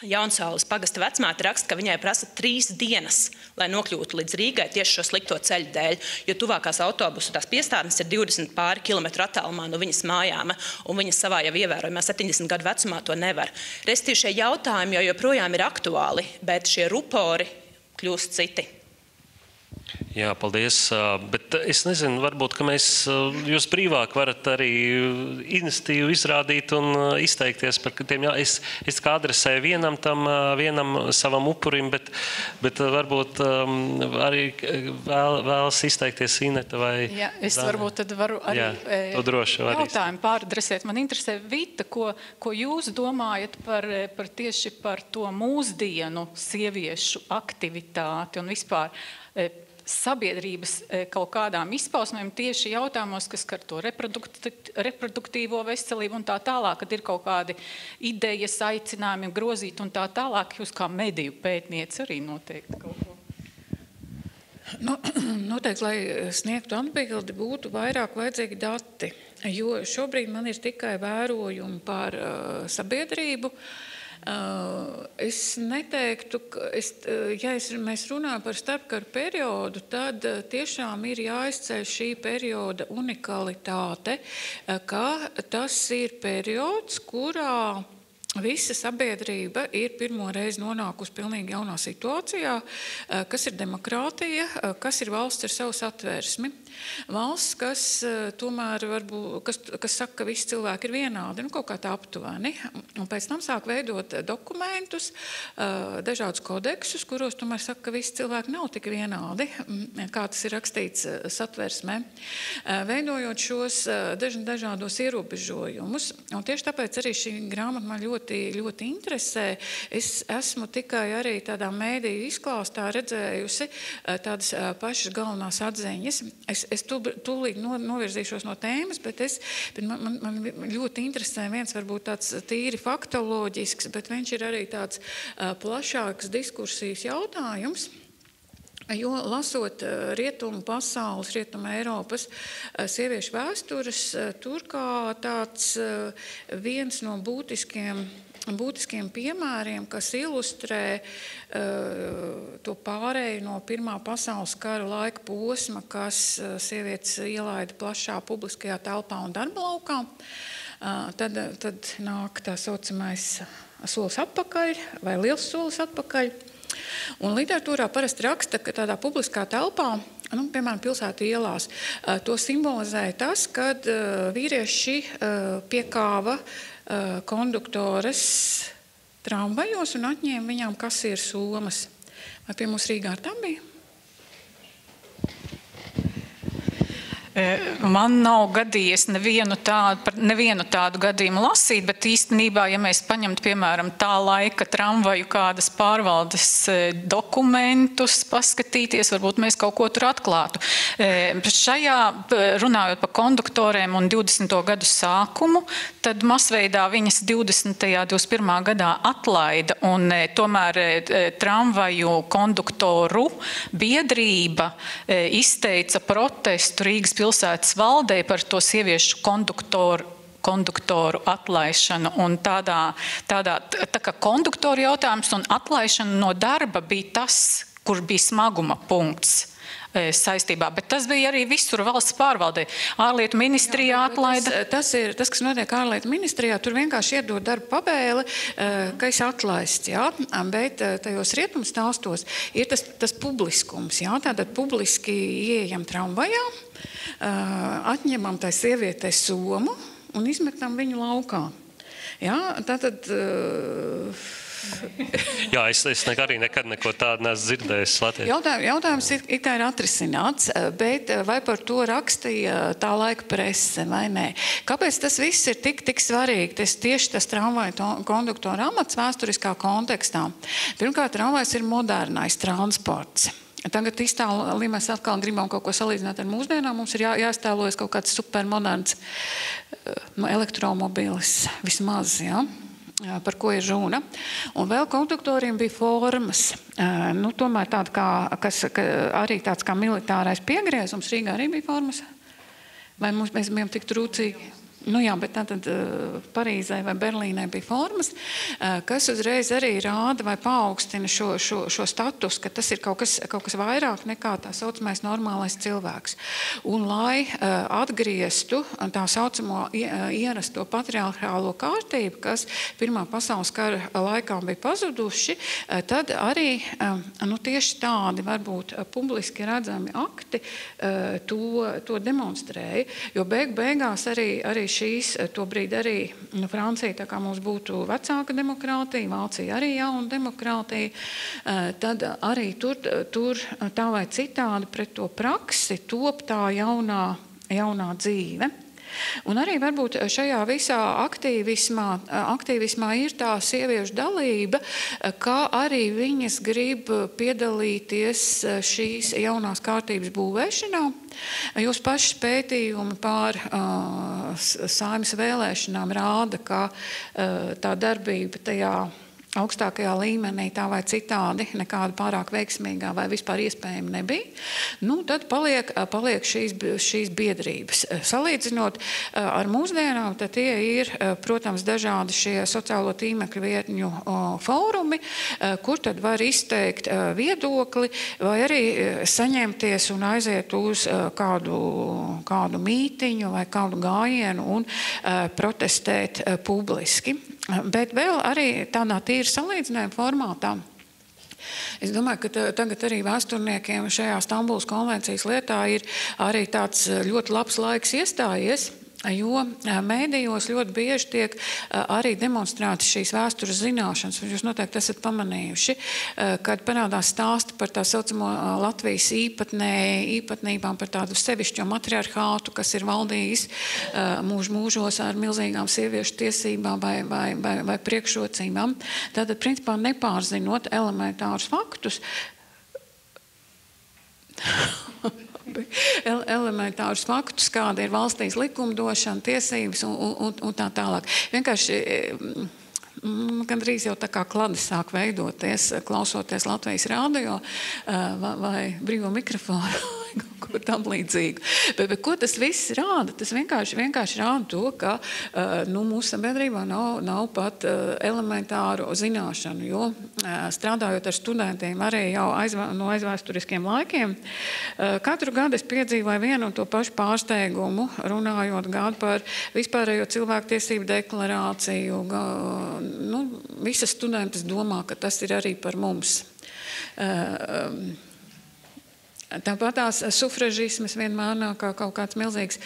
Jaunsaules pagasta vecmāte, raksta, ka viņai prasa 3 dienas, lai nokļūtu līdz Rīgai tieši šo slikto ceļu dēļ, jo tuvākās autobusu tās piestātnes ir 20 pāri kilometru attālumā no viņas mājām, un viņa savā jau ievērojumā 70 gadu vecumā to nevar. Restīvi šie jautājumi joprojām ir aktuāli, bet šie rupori kļūst citi. Jā, paldies. Bet es nezinu, varbūt, ka jūs brīvāk varat arī iniciatīvu izrādīt un izteikties par tiem. Es kā adresēju vienam savam upurim, bet varbūt arī vēlas izteikties Ineta vai... Jā, es varbūt tad varu arī jautājumu pāradresēt. Man interesē, Vita, ko jūs domājat tieši par to mūsdienu sieviešu aktivitāti un vispār sabiedrības kaut kādām izpausmēm tieši jautājumos, kas skar to reproduktīvo veselību un tā tālāk, kad ir kaut kādi idejas, aicinājumi grozīt un tā tālāk, jūs kā mediju pētniece arī noteikti kaut ko. Noteikti, lai sniegtu atbildi, būtu vairāk vajadzīgi dati, jo šobrīd man ir tikai vērojumi par sabiedrību, Es neteiktu, ka mēs runājam par starpkaru periodu, tad tiešām ir jāizceļ šī perioda unikalitāte, ka tas ir periods, kurā visa sabiedrība ir pirmo reizi nonākusi pilnīgi jaunā situācijā, kas ir demokrātija, kas ir valsts ar savu satversmi. Valsts, kas tomēr varbūt, kas saka, ka visi cilvēki ir vienādi, kaut kā tā aptuveni. Un pēc tam sāk veidot dokumentus, dažādus kodeksus, kuros tomēr saka, ka visi cilvēki nav tik vienādi, kā tas ir rakstīts satversmē. Veidojot šos dažādos ierobežojumus. Un tieši tāpēc arī šī grāmata man ļoti interesē. Es esmu tikai arī tādā mēdīju izklāstā redzējusi tādas pašas galvenās atziņas. Es tūlīt novirzīšos no tēmas, bet man ļoti interesē viens varbūt tāds tīri faktoloģisks, bet viņš ir arī tāds plašāks diskusijas jautājums. Jo lasot rietumu pasaules, rietumu Eiropas sieviešu vēstures, tur kā tāds viens no būtiskiem piemēriem, kas ilustrē to pārēju no Pirmā pasaules kara laika posma, kas sievietes ielaida plašā publiskajā telpā un darba laukā. Tad nāk tā saucamais solis atpakaļ vai liels solis atpakaļ. Un literatūrā parasti raksta, ka tādā publiskā telpā, piemēram, pilsētu ielās, to simbolizēja tas, kad vīrieši piekāva konduktores tramvajos un atņēma viņām kasieru somas. Vai pie mums Rīgā ar tam bija? Man nav gadījies nevienu tādu gadījumu lasīt, bet īstenībā, ja mēs paņemtu, piemēram, tā laika tramvaju kādas pārvaldes dokumentus, paskatīties, varbūt mēs kaut ko tur atklātu. Šajā, runājot par konduktoriem un 20. gadu sākumu, tad masveidā viņas 20. 21. gadā atlaida, un tomēr tramvaju konduktoru biedrība izteica protestu Rīgas pilsētas valdē par to sieviešu konduktoru atlaišanu. Un tā kā konduktoru jautājums un atlaišana no darba bija tas, kur bija smaguma punkts saistībā, bet tas bija arī visur valsts pārvaldē. Ārlietu ministrijā atlaida. Tas, kas notiek ārlietu ministrijā, tur vienkārši iedod darba pabēli, ka es atlaists, jā, bet tajos rietumu stāstos ir tas publiskums, jā, tātad publiski ieejam tramvajā, atņemam tai sievietei somu un izmetam viņu laukā. Jā, tātad... Jā, es arī nekad neko tādu neesmu dzirdējis Latvijā. Jautājums ir atrisināts, bet vai par to rakstīja tā laika prese vai nē? Kāpēc tas viss ir tik svarīgi? Tieši tas tramvaju konduktora amats vēsturiskā kontekstā. Pirmkārt, tramvajs ir modernais transports. Tagad iztēlī mēs atkal gribam kaut ko salīdzināt ar mūsdienām. Mums ir jāiztēlojas kaut kāds supermoderns elektromobilis vismaz, jā. Par ko ir runa. Un vēl konduktoriem bija formas. Tomēr arī tāds kā militārais piegriezums. Rīgā arī bija formas? Vai mēs bijām tik trūcīgi? Jā, bet tātad Parīzē vai Berlīnē bija formas, kas uzreiz arī rāda vai paaugstina šo status, ka tas ir kaut kas vairāk nekā tā saucamais normālais cilvēks. Un lai atgrieztu tā saucamo ierasto patriarchālo kārtību, kas Pirmā pasaules kara laikā bija pazuduši, tad arī tieši tādi varbūt publiski redzami akti to demonstrēja, jo beigās arī šīs, tobrīd arī Francija, tā kā mums būtu vecāka demokrātija, Vācija arī jauna demokrātija, tad arī tur tā vai citādi pret to praksi top tā jaunā dzīve. Un arī varbūt šajā visā aktīvismā ir tā sieviešu dalība, kā arī viņas grib piedalīties šīs jaunās kārtības būvēšanā. Jūs paši pētījumi pār Saeimas vēlēšanām rāda, ka tā darbība tajā augstākajā līmenī tā vai citādi, nekāda pārāk veiksmīgā vai vispār iespējama nebija, nu, tad paliek šīs biedrības. Salīdzinot ar mūsdienām, tad tie ir, protams, dažādi šie sociālo tīmekļu vietņu fórumi, kur tad var izteikt viedokli vai arī saņemties un aiziet uz kādu mītiņu vai kādu gājienu un protestēt publiski. Bet vēl arī tādā tīri salīdzinājuma formātā. Es domāju, ka tagad arī vēsturniekiem šajā Stambulas konvencijas lietā ir arī tāds ļoti labs laiks iestājies, jo mēdījos ļoti bieži tiek arī demonstrētas šīs vēstures zināšanas. Jūs noteikti esat pamanījuši, kad parādās stāsti par tā saucamo Latvijas īpatnībām, par tādu sevišķo matriarchātu, kas ir valdījis mūžos ar milzīgām sieviešu tiesībām vai priekšrocībām. Tātad, principā, nepārzinot elementārus faktus, elementārus faktus, kāda ir valstīs likumdošana, tiesības un tā tālāk. Vienkārši gandrīz jau tā kā kladi sāk veidoties, klausoties Latvijas radio vai brīvo mikrofonu. Ko tam līdzīgu. Bet ko tas viss rāda? Tas vienkārši rāda to, ka mūsu sabiedrībā nav pat elementāru zināšanu, jo strādājot ar studentiem arī jau no aizvēsturiskiem laikiem, katru gadu es piedzīvoju vienu un to pašu pārsteigumu, runājot gan par vispārējo cilvēktiesību deklarāciju. Visas studentas domā, ka tas ir arī par mums. Tāpat tās sufražismas vienmēr nāk kā kaut kāds milzīgs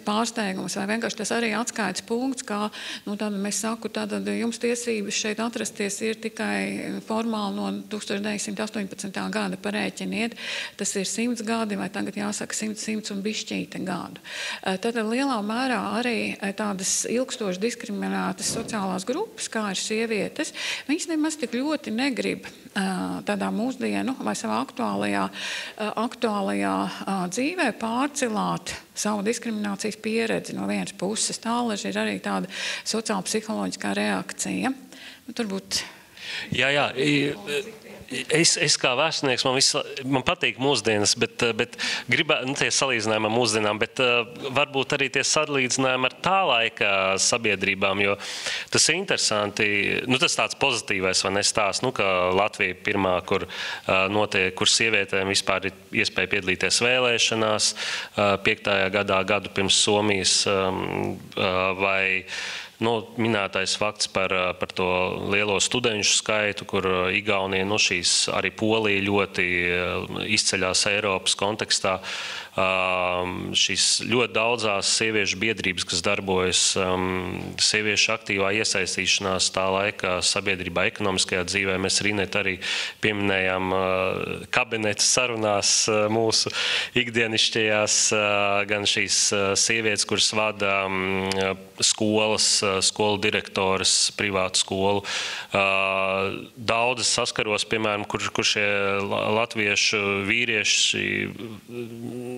pārsteigums, vai vienkārši tas arī atskaites punkts, kā, mēs saku, tātad jums tiesības šeit atrasties ir tikai formāli no 1918. gada, parēķiniet, tas ir 100 gadi, vai tagad jāsaka 100 un bišķīte gadu. Tātad lielā mērā arī tādas ilgstoši diskriminētas sociālās grupas, kā ir sievietes, viņas nemaz tik ļoti negrib tādā mūsdienu vai savā aktuālajā dzīvē pārcilāt savu diskriminācijas pieredzi no vienas puses. Tālaži ir arī tāda sociāla psiholoģiskā reakcija. Turbūt... Jā. Es kā vēsturnieks, man patīk mūsdienas, bet gribētu, tie salīdzinājumi ar mūsdienām, bet varbūt arī tie salīdzinājumi ar tā laika sabiedrībām, jo tas ir interesanti, tas tāds pozitīvais, vai nestāsts, ka Latvija pirmā, kur sievietēm vispār ir iespēja piedalīties vēlēšanās, 5. gadā, gadu pirms Somijas, vai minētais fakts par to lielo studenšu skaitu, kur Igaunija, šīs arī Polija ļoti izceļās Eiropas kontekstā. Šīs ļoti daudzās sieviešu biedrības, kas darbojas sieviešu aktīvā iesaistīšanās tā laika sabiedrībā, ekonomiskajā dzīvē. Mēs arī pieminējām kabinetes sarunās mūsu ikdienišķajās, gan šīs sievietes, kuras vada skolu direktoras, privātu skolu. Daudzas saskaros, piemēram, kur šie latviešu vīrieši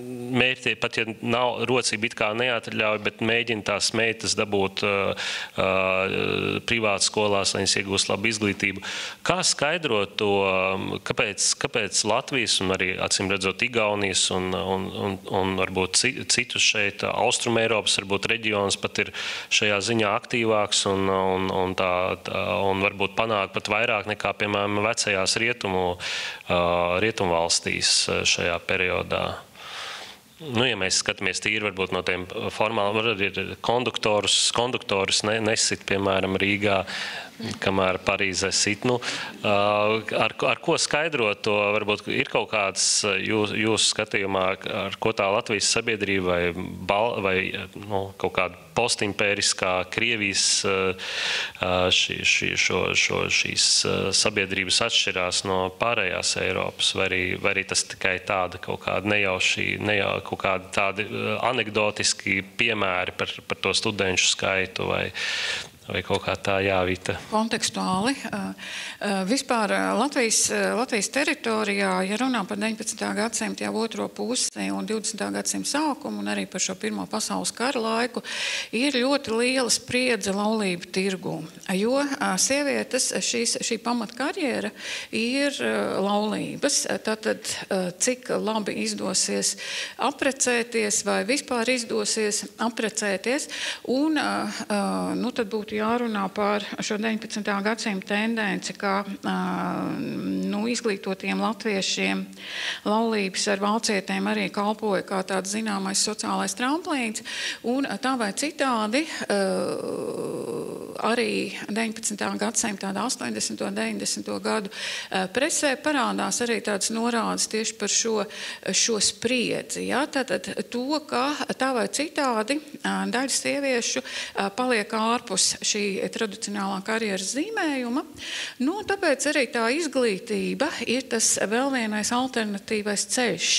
mērķi, pat ja nav rocība it kā neatļauj, bet mēģina tās meitas dabūt privātu skolās, lai viņas iegūst labu izglītību. Kā skaidrot to, kāpēc Latvijas un arī, acīm redzot, Igaunijas un varbūt citus šeit, Austrum Eiropas, varbūt reģions pat ir šajā ziņā aktīvāks un varbūt panāk pat vairāk nekā, piemēram, vecajās rietumvalstīs šajā periodā? Ja mēs skatāmies tīri varbūt no tiem formāli, var arī konduktorus nesit, piemēram, Rīgā, kamēr Parīzē sit. Ar ko skaidrot to, varbūt ir kaut kāds jūsu skatījumā, ar ko tā Latvijas sabiedrība vai kaut kāda postimpēriskā Krievijas šīs sabiedrības atšķirās no pārējās Eiropas, vai arī tas tikai tāda kaut kāda kaut kādi tādi anekdotiski piemēri par to studenšu skaitu, vai Vai kaut kā tā jāvita? Kontekstuāli. Vispār Latvijas teritorijā, ja runā par 19. gadsimtu jau otro pusi un 20. gadsimtu sākumu un arī par šo Pirmo pasaules kara laiku, ir ļoti liela spriedze laulību tirgū. Jo sievietes, šī pamatkarjera ir laulības. Tātad, cik labi izdosies apprecēties vai vispār izdosies apprecēties. Un tad būtu jārunā par šo 19. gadsimta tendenci, ka izglītotiem latviešiem laulības ar valcietēm arī kalpoja kā tāds zināmais sociālais tramplīns, un tā vai citādi arī 19. gadsimta 80. un 90. gadu presē parādās arī tāds norādes tieši par šo spriedzi. Ja? Tātad to, ka tā vai citādi daļa sieviešu paliek ārpus šī tradicionālā karjeras zīmējuma. Tāpēc arī tā izglītība ir tas vēl vienais alternatīvais ceļš.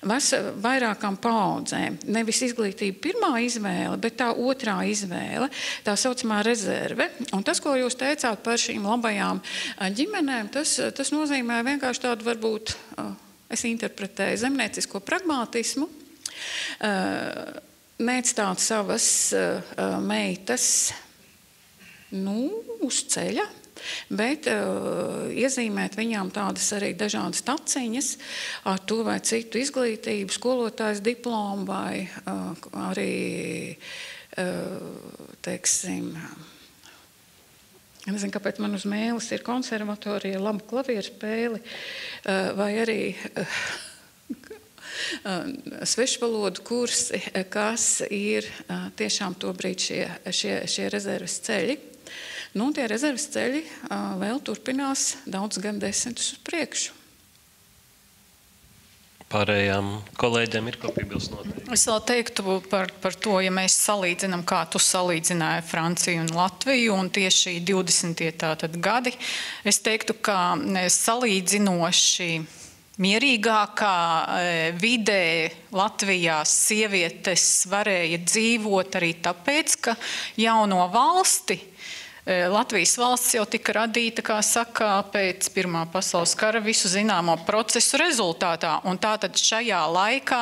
Vairākām paudzēm. Nevis izglītība pirmā izvēle, bet tā otrā izvēle, tā saucamā rezerve. Un tas, ko jūs teicāt par šīm labajām ģimenēm, tas nozīmē vienkārši tādu varbūt, es interpretēju zemniecisko pragmātismu, neatstāt savas meitas uz ceļa, bet iezīmēt viņām tādas arī dažādas taciņas ar to vai citu izglītību, skolotājas diplomu vai arī, teiksim, nezinu, kāpēc man uz mēles ir konservatorija, laba klavieru spēli vai arī svešvalodu kursi, kas ir tiešām tobrīd šie rezerves ceļi. Tie rezerves ceļi vēl turpinās daudz gan desmitus uz priekšu. Pārējām kolēģiem ir ko piebilst noteikti. Es vēl teiktu par to, ja mēs salīdzinām, kā tu salīdzināji Franciju un Latviju un tieši 20. tātad gadi, es teiktu, ka salīdzinoši mierīgākā vidē Latvijā sievietes varēja dzīvot arī tāpēc, ka jauno valsti, Latvijas valsts jau tika radīta, kā saka, pēc Pirmā pasaules kara visu zināmo procesu rezultātā. Un tātad šajā laikā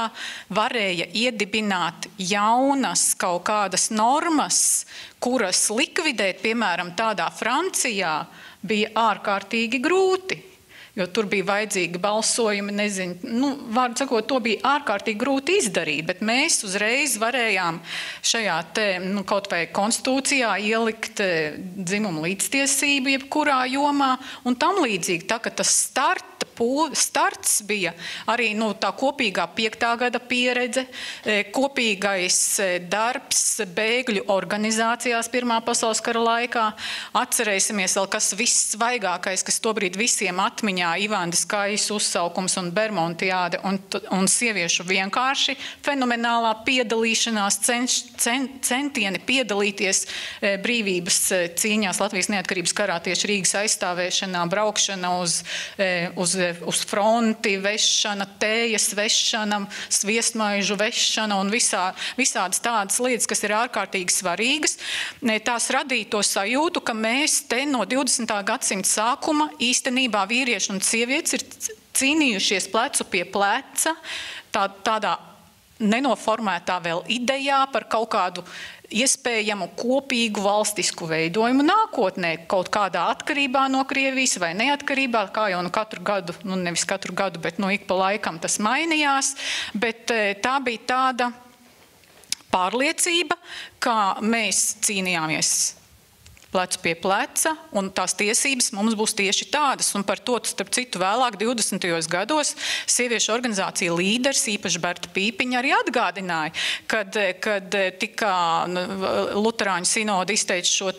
varēja iedibināt jaunas kaut kādas normas, kuras likvidēt, piemēram, tādā Francijā, bija ārkārtīgi grūti. Jo tur bija vajadzīgi balsojumi, nezinu, vārdu sakot, to bija ārkārtīgi grūti izdarīt, bet mēs uzreiz varējām šajā kaut vai konstitūcijā ielikt dzimumu līdztiesību jebkurā jomā un tam līdzīgi. Tā, ka tas starts bija arī tā kopīgā 5. gada pieredze, kopīgais darbs bēgļu organizācijās Pirmā pasaules kara laikā. Atcerēsimies vēl, kas viss svaigākais, kas tobrīd visiem atmiņā, Ivanda Skajas uzsaukums un Bermontiāde un sieviešu vienkārši fenomenālā piedalīšanās, centieni piedalīties brīvības cīņās Latvijas neatkarības karā tieši Rīgas aizstāvēšanā, braukšana uz fronti, vešana, tējas vešana, sviestmaižu vešana un visādas tādas lietas, kas ir ārkārtīgi svarīgas. Tās radīja to sajūtu, ka mēs te no 20. gadsimta sākuma īstenībā vīrieši un sievietes ir cīnījušies plecu pie pleca, tādā nenoformētā vēl idejā par kaut kādu iespējamu kopīgu valstisku veidojumu nākotnē, kaut kādā atkarībā no Krievijas vai neatkarībā, kā jau katru gadu, nevis katru gadu, bet ik pa laikam tas mainījās, bet tā bija tāda pārliecība, kā mēs cīnījāmies plecu pie pleca, un tās tiesības mums būs tieši tādas. Un par to, starp citu, vēlāk 20. gados sieviešu organizācija līderis, īpaši Berta Pīpiņa, arī atgādināja, kad tika Luterāņu sinoda izteica šo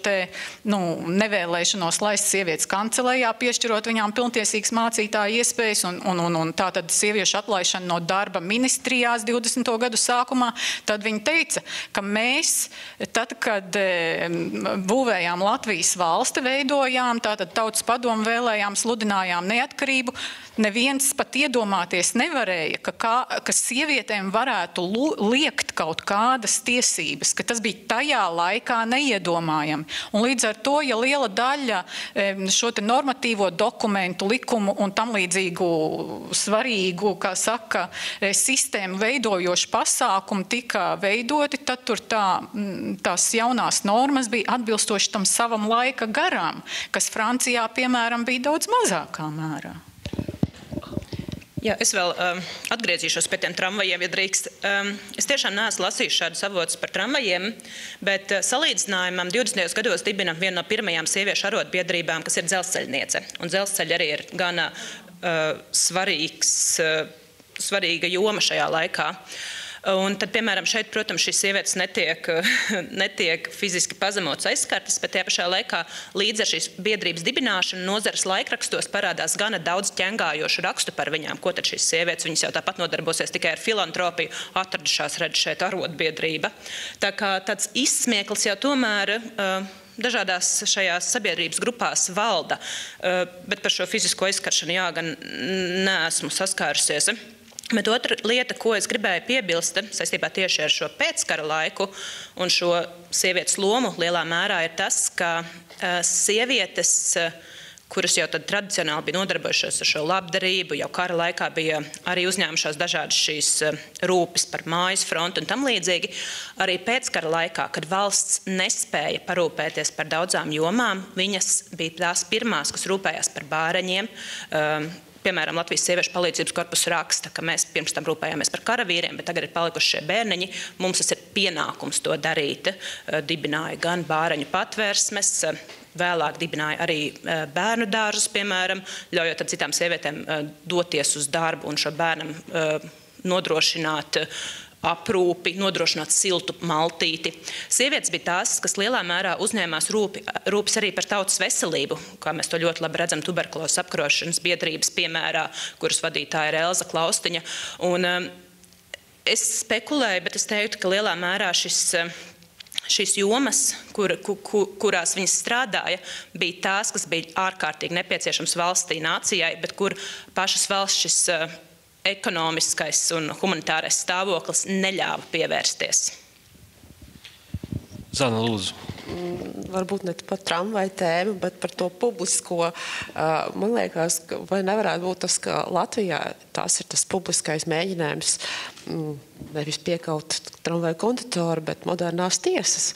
nevēlēšanos laist sievietes kancelējā, piešķirot viņām pilntiesīgas mācītāju iespējas, un tātad sieviešu atlaišana no darba ministrijās 20. gadu sākumā, tad viņa teica, ka mēs, tad, kad būvējām Latvijas valsti veidojām, tātad Tautas padomu vēlējām, sludinājām neatkarību, neviens pat iedomāties nevarēja, ka sievietēm varētu liekt kaut kādas tiesības, ka tas bija tajā laikā neiedomājami. Un līdz ar to, ja liela daļa šo te normatīvo dokumentu, likumu un tam līdzīgu svarīgu, kā saka, sistēmu veidojošu pasākumu tika veidoti, tad tur tās jaunās normas bija atbilstoši tam savam laika garām, kas Francijā, piemēram, bija daudz mazākā mērā. Jā, es vēl atgriezīšos pie tiem tramvajiem, ja drīkst. Es tiešām neesmu lasījis šādus avotus par tramvajiem, bet salīdzinājumam 20. gados dibina viena no pirmajām sieviešu arotbiedrībām, kas ir dzelzceļniece. Un dzelzceļi arī ir gana svarīga joma šajā laikā. Un tad, piemēram, šeit, protams, šīs sievietes netiek fiziski pazemotas aizskartas, bet tajā pašā laikā līdz ar šīs biedrības dibināšanu nozares laikrakstos parādās gana daudz ķengājošu rakstu par viņām. Ko tad šīs sievietes, viņas jau tāpat nodarbosies tikai ar filantropiju, atradušās, redz šeit arotbiedrība. Tā kā tāds izsmieklis jau tomēr dažādās šajās sabiedrības grupās valda, bet par šo fizisko aizskaršanu jā, gan neesmu saskārusies. Bet otra lieta, ko es gribēju piebilst saistībā tieši ar šo pēckara laiku un šo sievietes lomu lielā mērā ir tas, ka sievietes, kuras jau tad tradicionāli bija nodarbojušās ar šo labdarību, jau kara laikā bija arī uzņēmušās dažādas šīs rūpes par mājas frontu un tam līdzīgi, arī pēckara laikā, kad valsts nespēja parūpēties par daudzām jomām, viņas bija tās pirmās, kas rūpējās par bāreņiem. Piemēram, Latvijas sieviešu palīdzības korpusa raksta, ka mēs pirms tam rūpējāmies par karavīriem, bet tagad ir palikuši šie bērniņi. Mums tas ir pienākums to darīt. Dibināja gan bāreņu patvērsmes, vēlāk dibināja arī bērnu dārzus, piemēram, ļaujot tad citām sievietēm doties uz darbu un šo bērnam nodrošināt aprūpi, nodrošināt siltu maltīti. Sievietes bija tās, kas lielā mērā uzņēmās rūpes arī par tautas veselību, kā mēs to ļoti labi redzam tuberkulozes apkarošanas biedrības piemērā, kuras vadītāja ir Elza Klaustiņa. Un es spekulēju, bet es teiktu, ka lielā mērā šīs jomas, kurās viņas strādāja, bija tās, kas bija ārkārtīgi nepieciešams valstī, nācijai, bet kur pašas valsts šis ekonomiskais un humanitārais stāvoklis neļāva pievērsties. Zana, lūdzu. Varbūt ne par tramvaju tēmu, bet par to publisko. Man liekas, vai nevarētu būt tas, ka Latvijā tās ir tas publiskais mēģinājums nevis piekaut tramvaju konduktoru, bet modernās tiesas.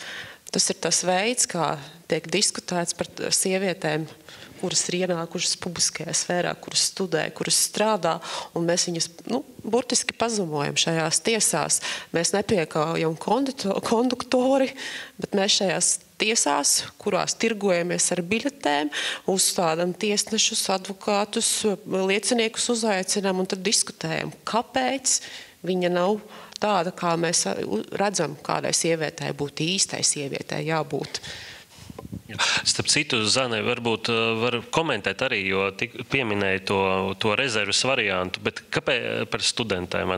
Tas ir tas veids, kā tiek diskutēts par sievietēm, kuras ir ienākušas publiskajā sfērā, kuras studē, kuras strādā, un mēs viņas burtiski pazemojam šajās tiesās. Mēs nepiekaujam konduktori, bet mēs šajās tiesās, kurās tirgojamies ar biļetēm, uzstādām tiesnešus, advokātus, lieciniekus uzaicinām un tad diskutējam, kāpēc viņa nav tāda, kā mēs redzam, kādai sievietei būtu īstai sievietei jābūt. Starp citu, Zane, varbūt var komentēt arī, jo pieminēja to rezerves variantu, bet kāpēc par studentēm?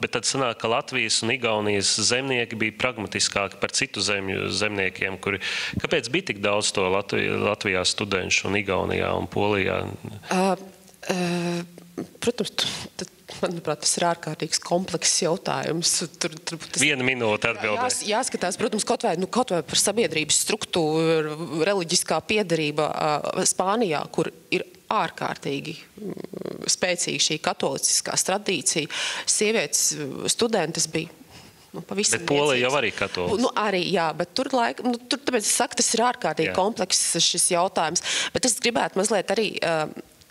Bet tad sanāk, ka Latvijas un Igaunijas zemnieki bija pragmatiskāki par citu zemniekiem, kuri... Kāpēc bija tik daudz to Latvijā studenšu un Igaunijā un Polijā? Protams, manuprāt, tas ir ārkārtīgs komplekss jautājums. Viena minūte atbildēt. Jāskatās, protams, kaut vai par sabiedrības struktūru, reliģiskā piederība Spānijā, kur ir ārkārtīgi spēcīga šī katoliciskās tradīcija. Sievietes studentes bija pavisam bet Polija jau arī katoliska. Arī, jā, bet tur tāpēc es saku, tas ir ārkārtīgi komplekss šis jautājums. Bet es gribētu mazliet arī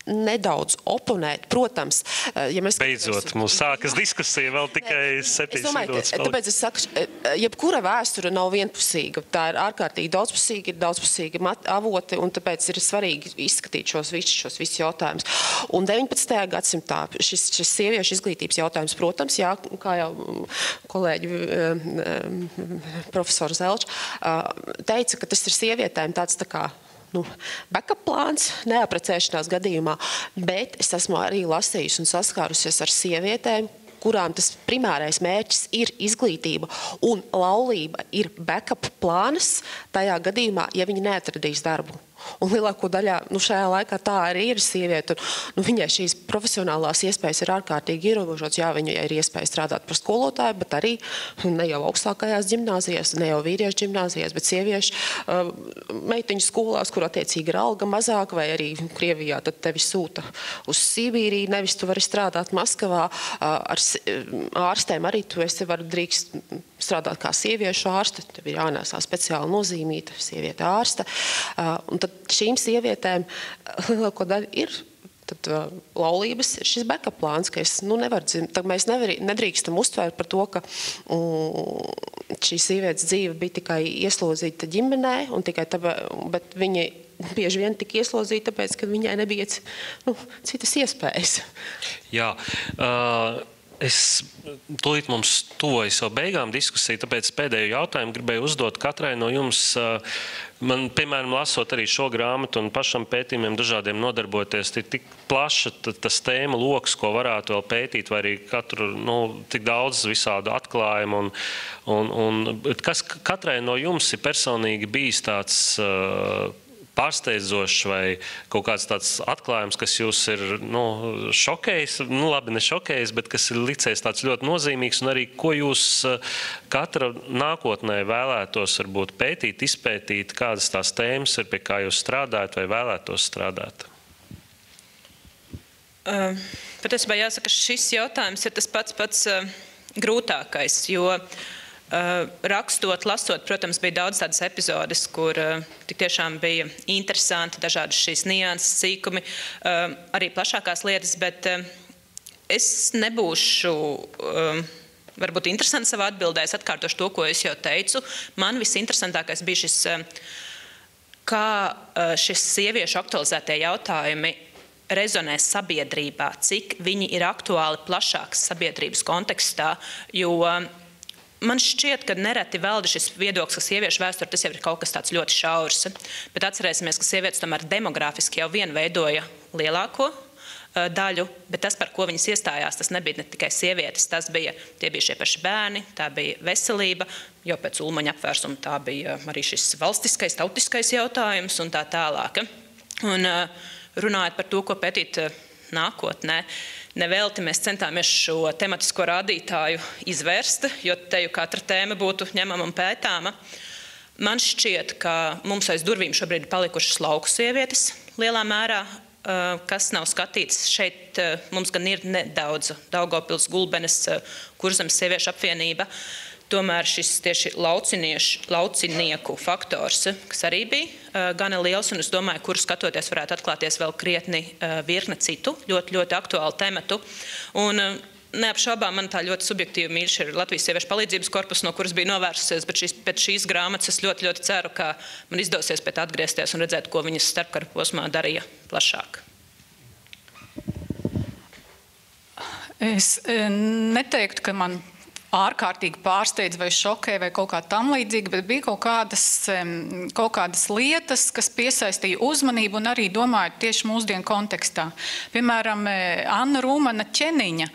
nedaudz oponēt. Protams, ja mēs... Beidzot, mums sākas diskusija vēl tikai 7 minūtes. Tāpēc es saku, jebkura vēsture nav vienpusīga. Tā ir ārkārtīgi daudzpusīga avoti, un tāpēc ir svarīgi izskatīt šos visus jautājumus. Un 19. gadsimtā šis sieviešu izglītības jautājums, protams, jā, kā jau kolēģi profesors Zelčs teica, ka tas ir sievietēm tāds tā kā backup plāns, neaprecēšanās gadījumā, bet es esmu arī lasījusi un saskārusies ar sievietēm, kurām tas primārais mērķis ir izglītība un laulība ir backup plāns tajā gadījumā, ja viņi neatradīs darbu. Un lielāko daļā šajā laikā tā arī ir sieviete. Viņai šīs profesionālās iespējas ir ārkārtīgi ierobežotas. Jā, viņai ir iespēja strādāt par skolotāju, bet arī ne jau augstākajās ģimnāzijās, ne jau vīriešu ģimnāzijās, bet sieviešu meitiņu skolās, kur attiecīgi ir alga mazāk, vai arī Krievijā tad tevi sūta uz Sibīriju, nevis tu vari strādāt Maskavā. Ar ārstēm arī tu drīkst strādāt kā sieviešu ārste, tev ir jānēsā speciāli nozīmīta sieviete ārste. Un tad šīm sievietēm lielāko daļu ir laulības, ir šis backup plāns, ka mēs nedrīkstam uztvērt par to, ka šī sievietes dzīve bija tikai ieslodzīta ģimenē, bet viņa bieži vien tika ieslodzīta, tāpēc, ka viņai nebija citas iespējas. Jā, es tūlīt mums tuvojas jau beigām diskusija, tāpēc pēdējo jautājumu gribēju uzdot katrai no jums. Man, piemēram, lasot arī šo grāmatu un pašam pētījumiem dažādiem nodarboties, ir tik plaša tas tēma loks, ko varētu vēl pētīt, vai arī katru, tik daudz visādu atklājumu. Kas katrai no jums ir personīgi bijis tāds pārsteidzošs vai kaut kāds tāds atklājums, kas jūs ir šokējis, labi, ne šokējis, bet kas ir licies tāds ļoti nozīmīgs, un arī ko jūs katra nākotnē vēlētos varbūt pētīt, izpētīt, kādas tās tēmas ir, pie kā jūs strādājat vai vēlētos strādāt? Patiesībā jāsaka, šis jautājums ir tas pats grūtākais, jo rakstot, lasot, protams, bija daudz tādas epizodes, kur tik tiešām bija interesanti dažādas šīs nianses, sīkumi, arī plašākās lietas, bet es nebūšu varbūt interesanti savā atbildē, es atkārtošu to, ko es jau teicu. Man visinteresantākais bija šis, kā šis sieviešu aktualizētie jautājumi rezonē sabiedrībā, cik viņi ir aktuāli plašāks sabiedrības kontekstā, jo man šķiet, ka nereti valda šis viedoklis, ka sieviešu vēsture tas jau ir kaut kas tāds ļoti šaurs. Bet atcerēsimies, ka sievietes tomēr demografiski jau vien veidoja lielāko daļu, bet tas, par ko viņas iestājās, tas nebija ne tikai sievietes, tie bija šie paši bērni, tā bija veselība, jo pēc Ulmaņa apvērsuma tā bija arī šis valstiskais, tautiskais jautājums un tā tālāk. Un runājot par to, ko pētīt nākotnē, nevelti mēs centāmies šo tematisko rādītāju izvērst, jo te jau katra tēma būtu ņemama un pētāma. Man šķiet, ka mums aiz durvīm šobrīd ir palikušas lauku sievietes lielā mērā, kas nav skatīts. Šeit mums gan ir nedaudz Daugavpils, Gulbenes, Kurzemes sieviešu apvienība. Tomēr šis tieši laucinieku faktors, kas arī bija gana liels, un es domāju, kur skatoties varētu atklāties vēl krietni virkne citu ļoti, ļoti aktuālu tematu. Un neapšaubām man tā ļoti subjektīva mīļš ir Latvijas sieviešu palīdzības korpus, no kuras bija novērsusies, bet pēc šīs grāmatas es ļoti, ļoti ceru, ka man izdosies pēc atgriezties un redzēt, ko viņas starpkara posmā darīja plašāk. Es neteiktu, ka man ārkārtīgi pārsteidz vai šokē vai kaut kā tam līdzīga, bet bija kaut kādas lietas, kas piesaistīja uzmanību un arī domāju tieši mūsdienu kontekstā. Piemēram, Anna Rūmana Ķeniņa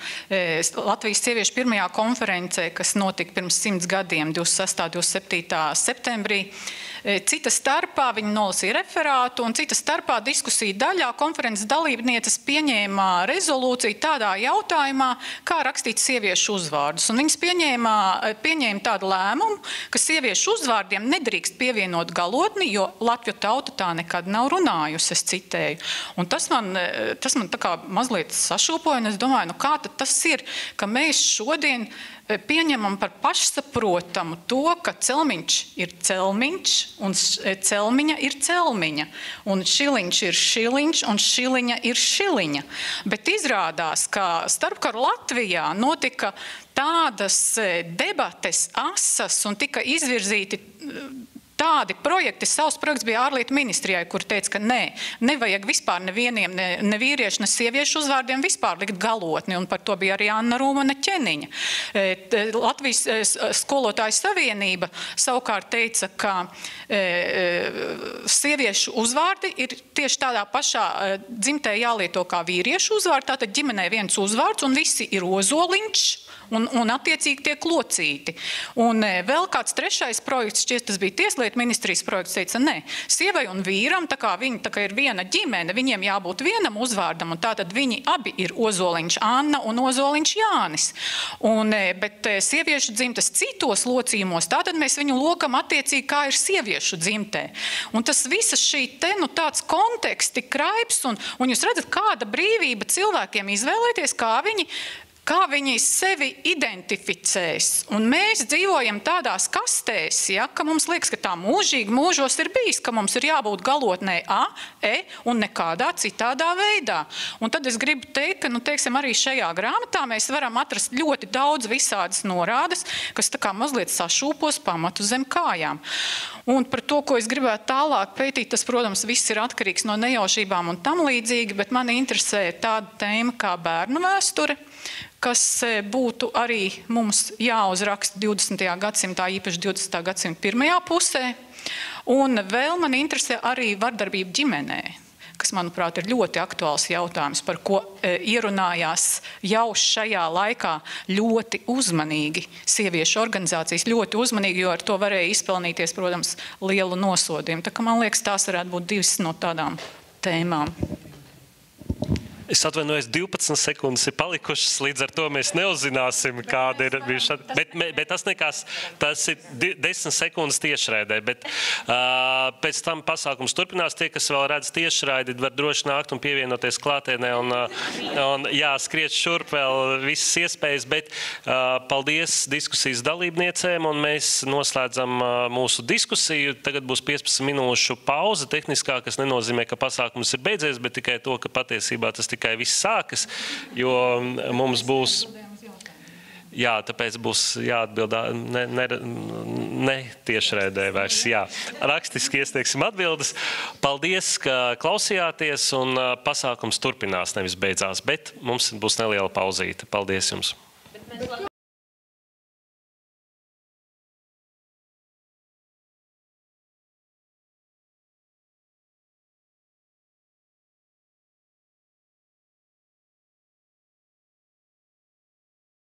Latvijas sieviešu pirmajā konferencē, kas notika pirms 100 gadiem, 26. 27. septembrī. Cita starpā viņa nolasīja referātu un cita starpā diskusiju daļā konferences dalībnieces pieņēma rezolūciju tādā jautājumā, kā rakstīt sieviešu uzvārdus. Un viņas pieņēma tādu lēmumu, ka sieviešu uzvārdiem nedrīkst pievienot galotni, jo Latviju tauta tā nekad nav runājusi, es citēju. Un tas man tā kā mazliet sašūpoja, un es domāju, kā tad tas ir, ka mēs šodien pieņemam par pašsaprotamu to, ka celmiņš ir celmiņš un celmiņa ir celmiņa. Un šiliņš ir šiliņš un šiliņa ir šiliņa. Bet izrādās, ka starpkaru Latvijā notika tādas debates asas un tika izvirzīti tādi projekti. Savs projekts bija ārlietu ministrijai, kur teica, ka nevajag vispār nevieniem, ne vīriešu, ne sieviešu uzvārdiem vispār likt galotni, un par to bija arī Anna Rūmane Ķeniņa. Latvijas skolotāju savienība savukārt teica, ka sieviešu uzvārdi ir tieši tādā pašā dzimtē jālieto kā vīriešu uzvārdi, tātad ģimenē viens uzvārds, un visi ir Ozoliņš, un attiecīgi tiek locīti. Un vēl kāds trešais projekts, šķiet, tas bija Tieslietu ministrijas projekts, teica, sievai un vīram, tā kā ir viena ģimene, viņiem jābūt vienam uzvārdam, un tātad viņi abi ir Ozoliņš Anna un Ozoliņš Jānis. Bet sieviešu dzimtas citos locījumos, tātad mēs viņu lokam attiecīgi, kā ir sieviešu dzimtē. Un tas visas šī tāds konteksti kraips, un jūs redzat, kāda brīvība cilvēkiem izvēlēties, kā viņi sevi identificēs. Un mēs dzīvojam tādās kastēs, ka mums liekas, ka tā mūžīgi mūžos ir bijis, ka mums ir jābūt galotnē A, E un nekādā citādā veidā. Un tad es gribu teikt, ka teiksim, arī šajā grāmatā mēs varam atrast ļoti daudz visādas norādes, kas tā kā mazliet sašūpos pamatu zem kājām. Un par to, ko es gribētu tālāk pētīt, tas, protams, viss ir atkarīgs no nejaušībām un tam līdzīgi, bet mani interesē tāda tēma kā bērnu vēsture, kas būtu arī mums jāuzraksta 20. gadsimtā, īpaši 20. gadsimta pirmajā pusē. Un vēl man interesē arī vardarbība ģimenē, kas, manuprāt, ir ļoti aktuāls jautājums, par ko ierunājās jau šajā laikā ļoti uzmanīgi sieviešu organizācijas, ļoti uzmanīgi, jo ar to varēja izpelnīties, protams, lielu nosodījumu. Tā kā man liekas, tās varētu būt divas no tādām tēmām. Es atvainojos, 12 sekundes ir palikušas, līdz ar to mēs neuzzināsim, kāda ir bijuši. Bet tas nekās, tas ir 10 sekundes tiešraidē, bet pēc tam pasākums turpinās. Tie, kas vēl redz tiešraidi, var droši nākt un pievienoties klātienē un skriet šurp vēl visas iespējas, bet paldies diskusijas dalībniecēm, un mēs noslēdzam mūsu diskusiju. Tagad būs 15 minūšu pauze tehniskā, kas nenozīmē, ka pasākums ir beidzies, bet tikai to, ka patiesībā tas tikai viss sākas, jo mums būs, tāpēc būs jāatbild ne tiešraidē vairs, rakstiski iesniegsim atbildes. Paldies, ka klausījāties, un pasākums turpinās, nevis beidzās, bet mums būs neliela pauzīte. Paldies jums!